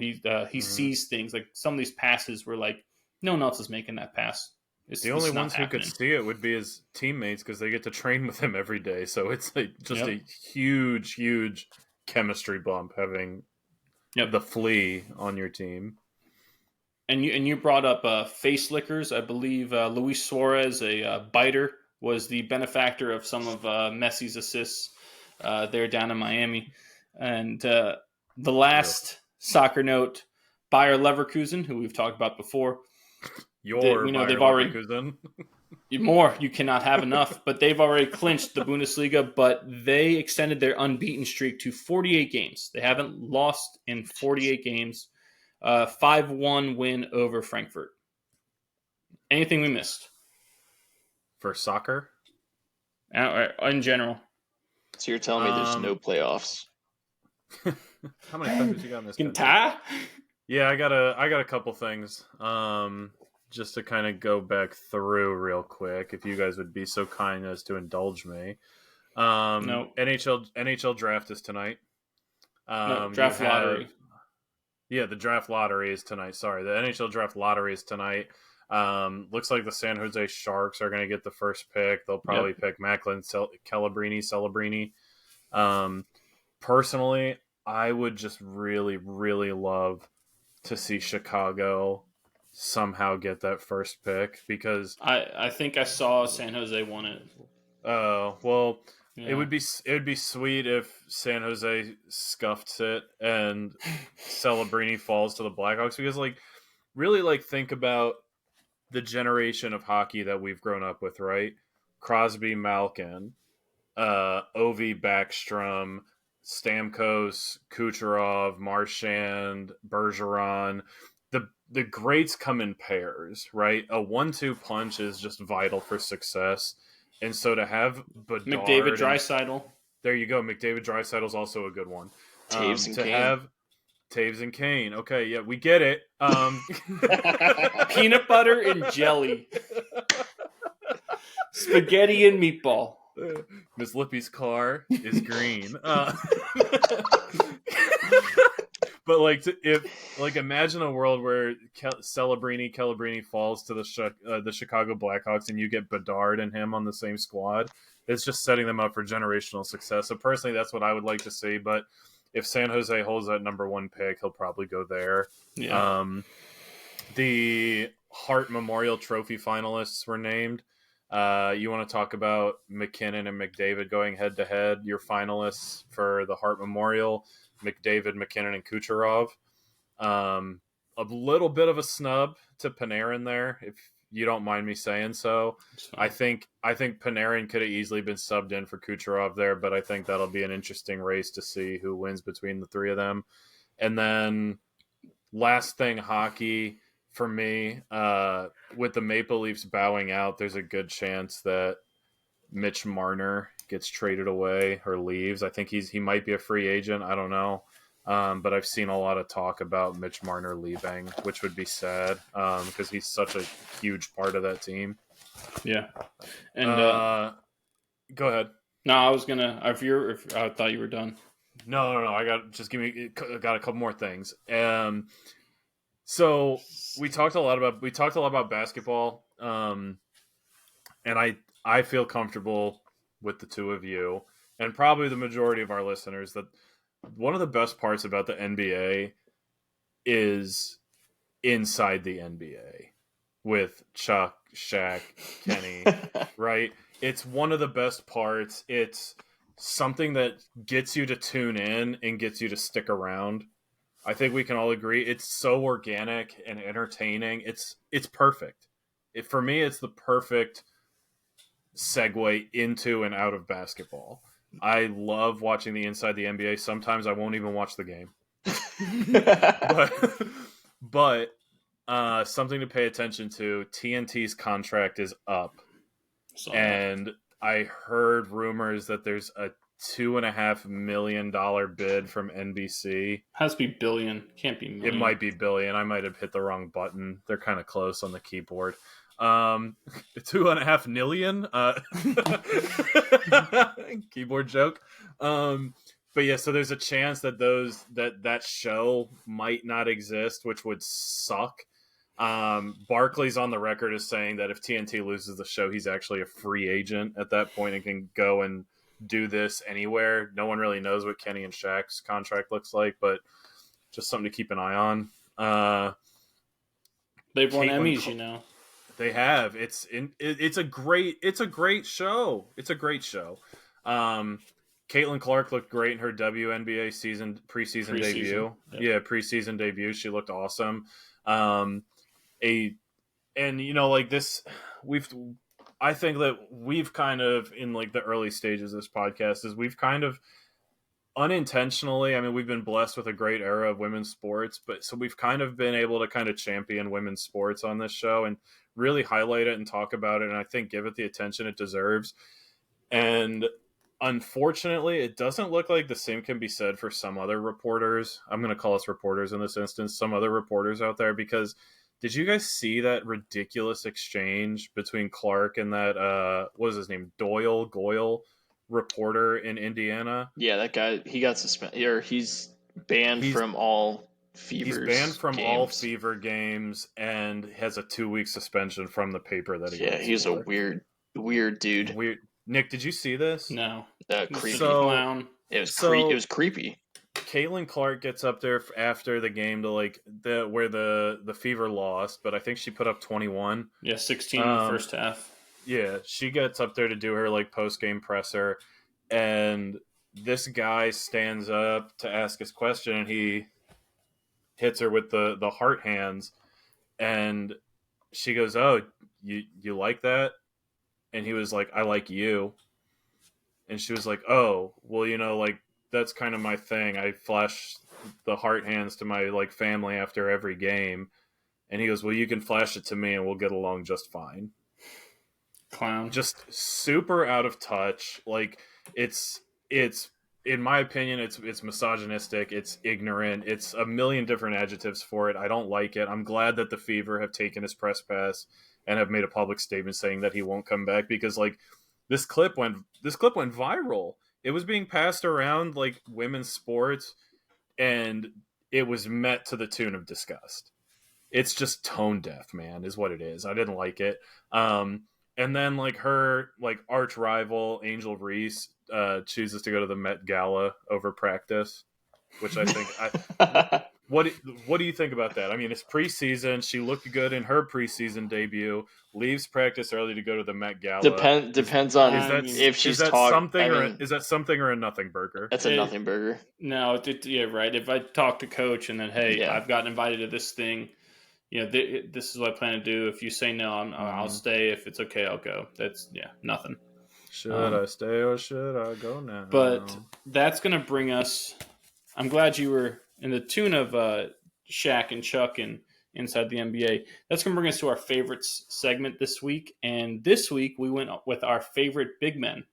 A: He sees things like some of these passes were like no one else is making that pass.
C: The only ones who could see it would be his teammates because they get to train with him every day. So it's like just a huge chemistry bump having the flea on your team.
A: And you brought up face lickers. I believe Luis Suarez, a biter, was the benefactor of some of Messi's assists there down in Miami. And the last soccer note, Bayer Leverkusen, who we've talked about before.
C: They've already
A: more. You cannot have enough, but they've already clinched the Bundesliga. But they extended their unbeaten streak to 48 games. They haven't lost in 48 games. 5-1 win over Frankfurt. Anything we missed
C: for soccer?
A: In general.
B: So you're telling me there's no playoffs?
C: How many countries you got in this? Yeah, I got a couple things. Just to kind of go back through real quick, if you guys would be so kind as to indulge me.
A: No.
C: NHL draft is tonight.
A: Draft lottery.
C: Yeah, the draft lottery is tonight. Sorry, the NHL draft lottery is tonight. Looks like the San Jose Sharks are going to get the first pick. They'll probably pick Macklin Celebrini. Personally, I would just really, really love to see Chicago somehow get that first pick because
A: I think I saw San Jose won it.
C: Oh well, it would be sweet if San Jose scuffs it and Celebrini falls to the Blackhawks because really think about the generation of hockey that we've grown up with, right? Crosby, Malkin, Ovi, Backstrom, Stamkos, Kucherov, Marchand, Bergeron. The greats come in pairs, right? A 1-2 punch is just vital for success. And so to have Bedard...
A: McDavid, Draisaitl.
C: There you go. McDavid, Draisaitl is also a good one.
B: Taves and Kane.
C: Have Taves and Kane. Okay, yeah, we get it.
A: Peanut butter and jelly. Spaghetti and meatball.
C: Miss Lippy's car is green. But imagine a world where Celebrini falls to the Chicago Blackhawks, and you get Bedard and him on the same squad. It's just setting them up for generational success. So personally, that's what I would like to see. But if San Jose holds that number 1 pick, he'll probably go there.
A: Yeah.
C: The Hart Memorial Trophy finalists were named. You want to talk about McKinnon and McDavid going head to head? Your finalists for the Hart Memorial. McDavid, McKinnon, and Kucherov. A little bit of a snub to Panarin there, if you don't mind me saying so. I think Panarin could have easily been subbed in for Kucherov there, but I think that'll be an interesting race to see who wins between the three of them. And then last thing, hockey for me, with the Maple Leafs bowing out, there's a good chance that Mitch Marner gets traded away or leaves. I think he might be a free agent. I don't know. But I've seen a lot of talk about Mitch Marner leaving, which would be sad because he's such a huge part of that team.
A: Yeah. And
C: go ahead.
A: No, I was gonna. If I thought you were done.
C: No. I got a couple more things. So we talked a lot about basketball. And I feel comfortable with the two of you, and probably the majority of our listeners, that one of the best parts about the NBA is inside the NBA with Chuck, Shaq, Kenny, right? It's one of the best parts. It's something that gets you to tune in and gets you to stick around. I think we can all agree it's so organic and entertaining. It's perfect. For me, it's the perfect segue into and out of basketball. I love watching the inside the NBA. Sometimes I won't even watch the game. but something to pay attention to, TNT's contract is up. And I heard rumors that there's a $2.5 million bid from NBC.
A: Has to be billion. Can't be million.
C: It might be billion. I might have hit the wrong button. They're kind of close on the keyboard. 2.5 million. Keyboard joke. But yeah, so there's a chance that that show might not exist, which would suck. Barkley's on the record as saying that if TNT loses the show, he's actually a free agent at that point and can go and do this anywhere. No one really knows what Kenny and Shaq's contract looks like, but just something to keep an eye on.
A: They've won Emmys, you know.
C: They have. It's a great show. It's a great show. Caitlin Clark looked great in her WNBA preseason debut. Yep. Yeah, preseason debut. She looked awesome. And you know, like this, I think that we've kind of, in like the early stages of this podcast, is we've kind of unintentionally, I mean, we've been blessed with a great era of women's sports, but so we've kind of been able to kind of champion women's sports on this show and really highlight it and talk about it, and I think give it the attention it deserves. And unfortunately, it doesn't look like the same can be said for some other reporters. I'm going to call us reporters in this instance, some other reporters out there, because did you guys see that ridiculous exchange between Clark and that, what was his name, Goyle reporter in Indiana?
B: Yeah, that guy, he got suspended, or he's banned from all Fever's
C: He's banned from
B: games.
C: all Fever games and has a 2-week suspension from the paper that he
B: Yeah, he's a weird dude.
C: Weird. Nick, did you see this?
A: No.
B: Creepy.
A: Clown.
B: It was creepy.
C: Caitlin Clark gets up there after the game to where the Fever lost, but I think she put up 21.
A: Yeah, 16 in the first half.
C: Yeah, she gets up there to do her post-game presser, and this guy stands up to ask his question, and he hits her with the heart hands, and she goes, "Oh, you like that?" And he was like, "I like you." And she was like, "Oh, well, you know, that's kind of my thing. I flash the heart hands to my family after every game." And he goes, "Well, you can flash it to me and we'll get along just fine."
A: Clown.
C: Just super out of touch. It's in my opinion, it's misogynistic, it's ignorant, it's a million different adjectives for it. I don't like it. I'm glad that the Fever have taken his press pass and have made a public statement saying that he won't come back, because this clip went viral. It was being passed around women's sports, and it was met to the tune of disgust. It's just tone deaf, man, is what it is. I didn't like it. And then her arch rival Angel Reese chooses to go to the Met Gala over practice, which I think what do you think about that? I mean, it's preseason. She looked good in her preseason debut. Leaves practice early to go to the Met Gala.
B: Depends on if she's talking.
C: Is that something or a nothing burger?
B: That's a nothing burger.
A: No, yeah, right. If I talk to coach and then, hey, I've gotten invited to this thing, you know, this is what I plan to do. If you say no, I'll stay. If it's okay, I'll go. That's nothing.
C: Should I stay or should I go now?
A: But that's going to bring us. I'm glad you were in the tune of Shaq and Chuck and Inside the NBA. That's going to bring us to our favorites segment this week. And this week we went with our favorite big men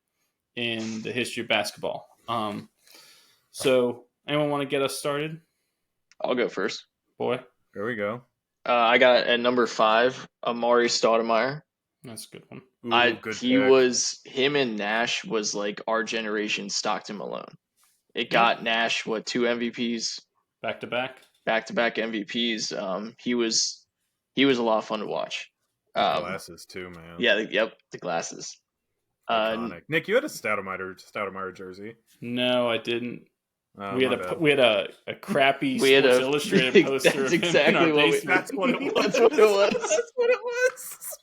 A: in the history of basketball. So anyone want to get us started?
B: I'll go first.
A: Boy.
C: Here we go.
B: I got at number 5, Amari Stoudemire.
A: That's a good one.
B: Him and Nash was our generation Stockton Malone. It got Nash 2 MVPs
A: back to back
B: MVPs. He was a lot of fun to watch.
C: Glasses too, man.
B: Yeah, the glasses.
C: Iconic. Nick, you had a Stoudemire jersey.
A: No, I didn't. We had a crappy Sports Illustrated poster.
B: That's exactly
C: That's what it was.
B: That's what it was.
C: That's what it was.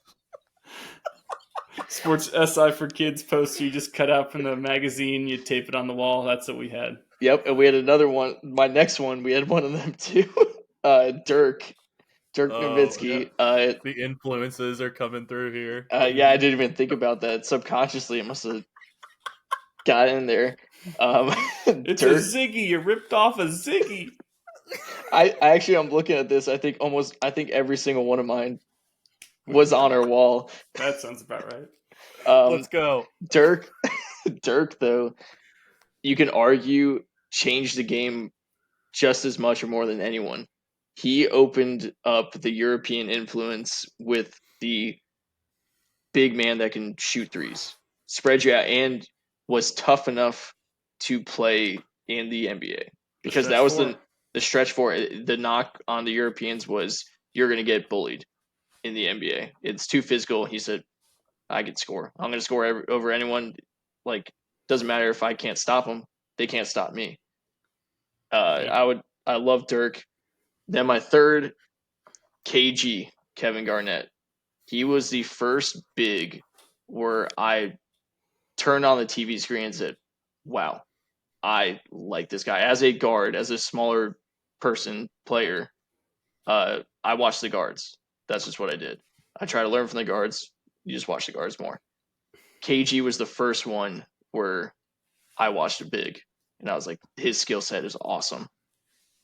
A: Sports SI for Kids poster you just cut out from the magazine, you tape it on the wall. That's what we had.
B: Yep, and we had another one. My next one, we had one of them too. Dirk Nowitzki.
C: Yeah. The influences are coming through here.
B: Yeah, I didn't even think about that. Subconsciously, it must have got in there.
A: It's a Ziggy. You ripped off a Ziggy.
B: I'm looking at this. I think every single one of mine was on our wall.
A: That sounds about right.
C: Let's go.
B: Dirk, though, you can argue changed the game just as much or more than anyone. He opened up the European influence with the big man that can shoot threes, spread you out, and was tough enough to play in the NBA. Because that was the stretch four. The knock on the Europeans was you're going to get bullied in the NBA. It's too physical. He said, I can score. I'm going to score over anyone. Like, doesn't matter if I can't stop them. They can't stop me. I love Dirk. Then my third, KG, Kevin Garnett. He was the first big where I turned on the TV screen and said, wow, I like this guy. As a guard, as a smaller player, I watched the guards. That's just what I did. I try to learn from the guards. You just watch the guards more. KG was the first one where I watched a big, and I was like, his skill set is awesome.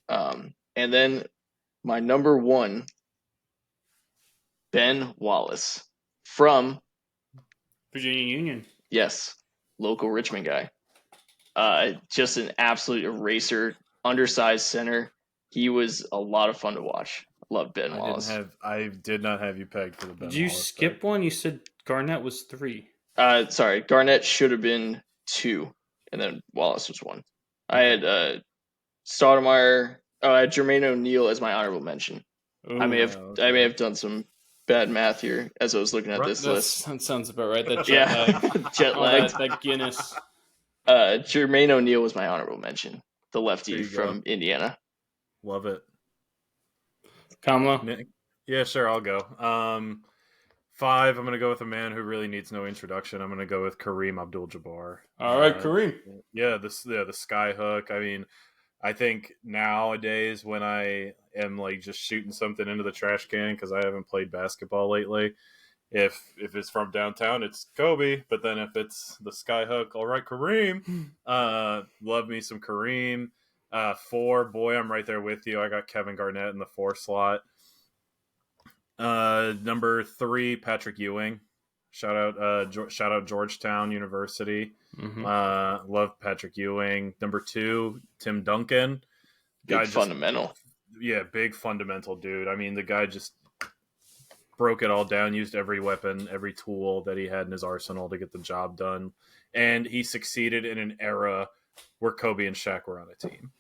B: And then my number one, Ben Wallace from
A: Virginia Union.
B: Yes, local Richmond guy. Just an absolute eraser, undersized center. He was a lot of fun to watch. Love Ben Wallace.
C: I did not have you pegged for the Ben Wallace.
A: Did you skip one? You said Garnett was 3.
B: Sorry, Garnett should have been 2, and then Wallace was 1. I had Stoudemire. I had Jermaine O'Neal as my honorable mention.
A: Ooh,
B: I may have done some bad math here as I was looking at this list.
A: That sounds about right. That jet lag.
B: Jet lag.
A: That Guinness.
B: Jermaine O'Neal was my honorable mention. The lefty from Indiana.
C: Love it.
A: Komlo?
C: Yeah, sure, I'll go. 5, I'm going to go with a man who really needs no introduction. I'm going to go with Kareem Abdul-Jabbar.
A: All right, Kareem.
C: Yeah, the sky hook. I mean, I think nowadays when I am like just shooting something into the trash can because I haven't played basketball lately, if it's from downtown, it's Kobe. But then if it's the sky hook, all right, Kareem. Love me some Kareem. 4, boy, I'm right there with you. I got Kevin Garnett in the 4 slot. Number 3, Patrick Ewing. Shout out Georgetown University.
A: Mm-hmm.
C: Love Patrick Ewing. Number 2, Tim Duncan.
B: Fundamental.
C: Yeah, big fundamental dude. I mean, the guy just broke it all down, used every weapon, every tool that he had in his arsenal to get the job done. And he succeeded in an era where Kobe and Shaq were on a team.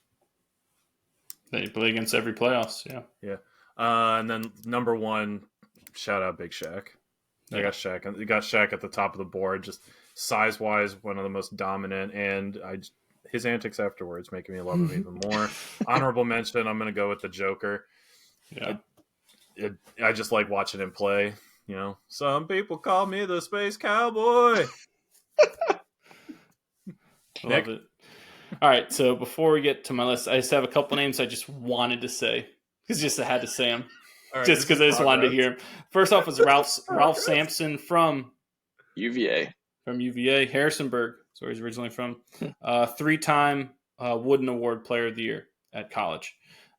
A: They play against every playoffs, yeah.
C: Yeah. And then number 1, shout out Big Shaq. I got Shaq. You got Shaq at the top of the board, just size-wise, one of the most dominant, and his antics afterwards making me love him even more. Honorable mention, I'm going to go with the Joker.
A: Yeah.
C: I just like watching him play. You know, some people call me the Space Cowboy.
A: Love it. All right, so before we get to my list, I just have a couple names I just wanted to say. Because just I had to say them. Right, just because I just wanted to hear him. First off was Ralph Sampson from
B: UVA.
A: From UVA. Harrisonburg, that's where he's originally from. 3-time Wooden Award Player of the Year at college.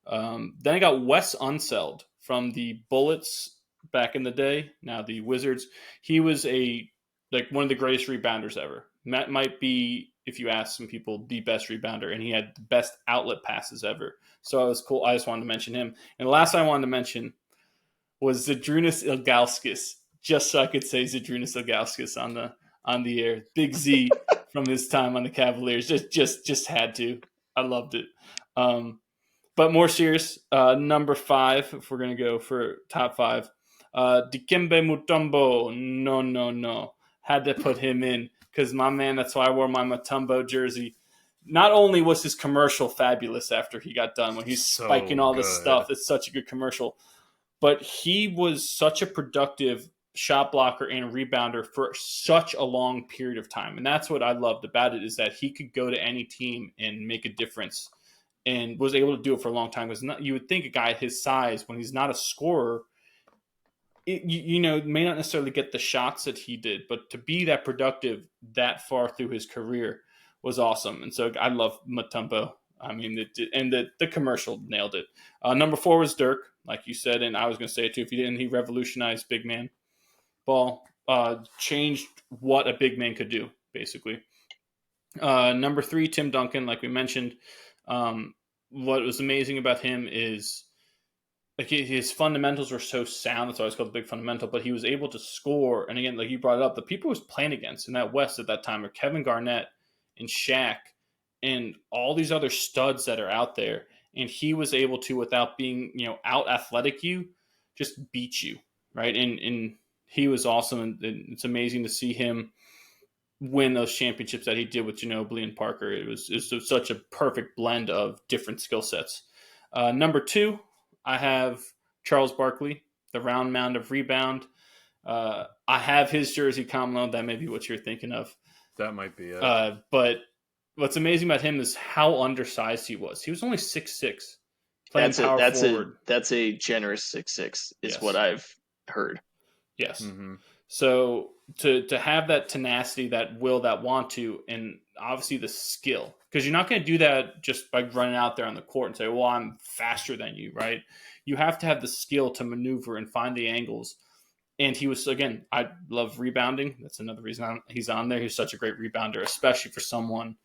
A: Then I got Wes Unseld from the Bullets back in the day, now the Wizards. He was one of the greatest rebounders ever. That might be, if you ask some people, the best rebounder, and he had the best outlet passes ever. So it was cool. I just wanted to mention him. And the last I wanted to mention was Zydrunas Ilgauskas, just so I could say Zydrunas Ilgauskas on the air. Big Z from his time on the Cavaliers. Just had to. I loved it. But more serious, number 5, if we're going to go for top 5, Dikembe Mutombo. No. Had to put him in because my man, that's why I wore my Mutombo jersey. Not only was his commercial fabulous after he got done, when he's spiking all this stuff, it's such a good commercial, but he was such a productive shot blocker and rebounder for such a long period of time. And that's what I loved about it, is that he could go to any team and make a difference and was able to do it for a long time. Because you would think a guy his size, when he's not a scorer, may not necessarily get the shots that he did, but to be that productive that far through his career was awesome. And so I love Mutombo. I mean, the commercial nailed it. Number 4 was Dirk, like you said, and I was going to say it too. If he didn't, he revolutionized big man ball, changed what a big man could do, basically. Number 3, Tim Duncan, like we mentioned. What was amazing about him is like his fundamentals were so sound. That's why it's called the big fundamental. But he was able to score. And again, like you brought it up, the people he was playing against in that West at that time are Kevin Garnett and Shaq and all these other studs that are out there. And he was able to, without being, out athletic you, just beat you, right? And he was awesome. And it's amazing to see him win those championships that he did with Ginobili and Parker. It was such a perfect blend of different skill sets. Number 2, I have Charles Barkley, the round mound of rebound. I have his jersey, Komlo. That may be what you're thinking of.
C: That might be it.
A: But what's amazing about him is how undersized he was. He was only 6'6", playing power forward.
B: That's a generous 6'6", is what I've heard.
A: Yes. Mm-hmm. So to have that tenacity, that will, that want to, and obviously the skill, because you're not going to do that just by running out there on the court and say, well, I'm faster than you, right? You have to have the skill to maneuver and find the angles. And he was, again, I love rebounding. That's another reason he's on there. He's such a great rebounder, especially for someone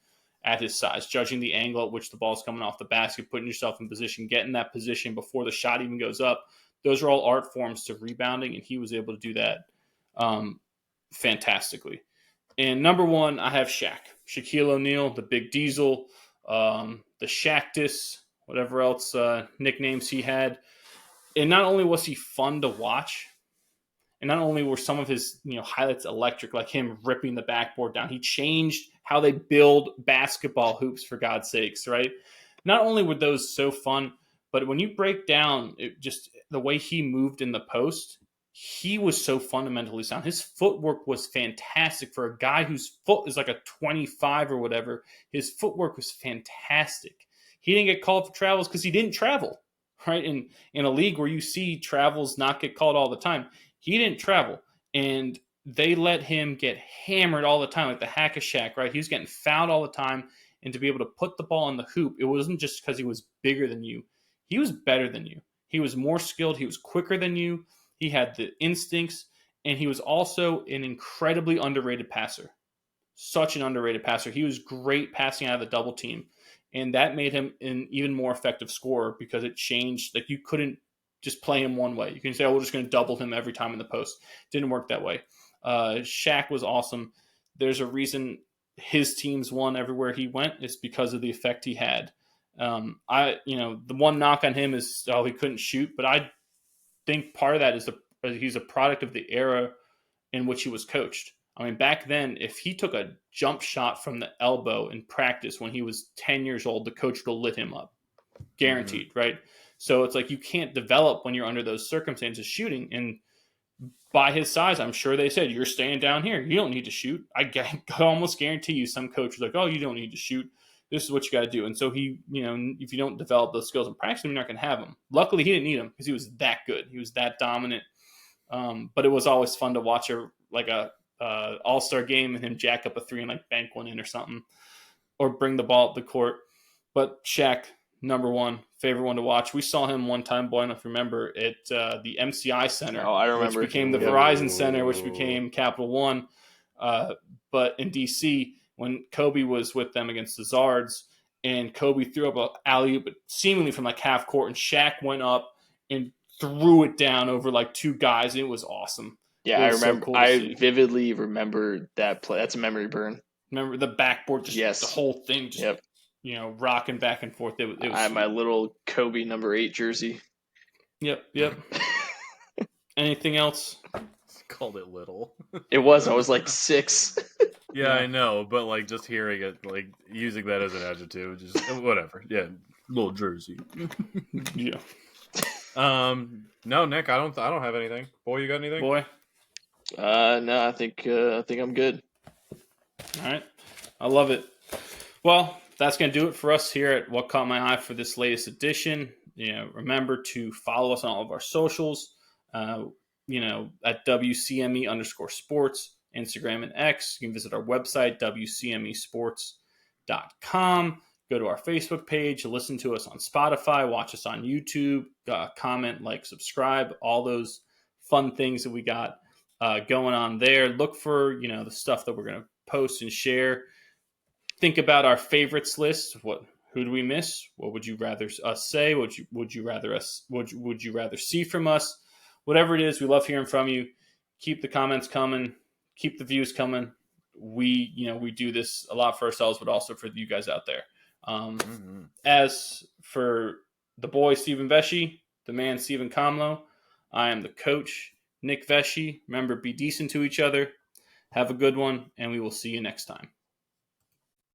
A: at his size. Judging the angle at which the ball's coming off the basket, putting yourself in position, getting that position before the shot even goes up. Those are all art forms to rebounding, and he was able to do that fantastically. And number 1, I have Shaq. Shaquille O'Neal, the Big Diesel, the Shaqtus, whatever else nicknames he had. And not only was he fun to watch, and not only were some of his highlights electric, like him ripping the backboard down, he changed how they build basketball hoops, for God's sakes, right? Not only were those so fun, but when you break down just the way he moved in the post, he was so fundamentally sound. His footwork was fantastic for a guy whose foot is like a 25 or whatever. His footwork was fantastic. He didn't get called for travels because he didn't travel, right? In a league where you see travels not get called all the time, he didn't travel. And they let him get hammered all the time, like the Hack-a-Shaq, right? He was getting fouled all the time. And to be able to put the ball in the hoop, it wasn't just because he was bigger than you. He was better than you. He was more skilled. He was quicker than you. He had the instincts, and he was also an incredibly underrated passer. Such an underrated passer. He was great passing out of the double team, and that made him an even more effective scorer because it changed. Like, you couldn't just play him one way. You can say, oh, we're just going to double him every time in the post. Didn't work that way. Shaq was awesome. There's a reason his teams won everywhere he went. It's because of the effect he had. The one knock on him is, he couldn't shoot, but I think part of that is he's a product of the era in which he was coached. I mean, back then, if he took a jump shot from the elbow in practice when he was 10 years old, the coach would have lit him up. Guaranteed, right? So it's like you can't develop when you're under those circumstances shooting. And by his size, I'm sure they said, you're staying down here. You don't need to shoot. I almost guarantee you some coach was like, oh, you don't need to shoot. This is what you got to do. And so he, if you don't develop those skills in practice, you're not going to have them. Luckily, he didn't need them because he was that good. He was that dominant. But it was always fun to watch a all-star game and him jack up a 3 and like bank one in or something, or bring the ball up the court. But Shaq, number 1, favorite one to watch. We saw him one time, boy, I don't know if you remember, at the MCI Center.
B: Oh, I remember.
A: Which became the Verizon Center, which became Capital One. But in D.C., when Kobe was with them against the Zards, and Kobe threw up an alley-oop, but seemingly from like half court, and Shaq went up and threw it down over like 2 guys, and it was awesome.
B: Yeah, I remember. So cool I vividly remember that play. That's a memory burn.
A: Remember the backboard, just the whole thing, just rocking back and forth. It was
B: I had my little Kobe number 8 jersey.
A: Yep. Anything else?
C: Called it little.
B: It was. I was like 6.
C: Yeah, I know, but like just hearing it, like using that as an adjective, just whatever. Yeah, little jersey.
A: Yeah.
C: No, Nick, I don't have anything. Boy, you got anything?
A: Boy.
B: No, I think I'm good.
A: All right, I love it. Well, that's going to do it for us here at What Caught My Eye for this latest edition. Remember to follow us on all of our socials. At WCME_sports, Instagram and X. You can visit our website, WCMEsports.com. Go to our Facebook page, listen to us on Spotify, watch us on YouTube, comment, like, subscribe, all those fun things that we got going on there. Look for, the stuff that we're going to post and share. Think about our favorites list, Who do we miss? What would you rather us say? Would you rather see from us? Whatever it is, we love hearing from you. Keep the comments coming. Keep the views coming. We do this a lot for ourselves, but also for you guys out there. As for the boy, Stephen Vesci, the man, Stephen Komlo, I am the coach, Nick Vesci. Remember, be decent to each other. Have a good one, and we will see you next time.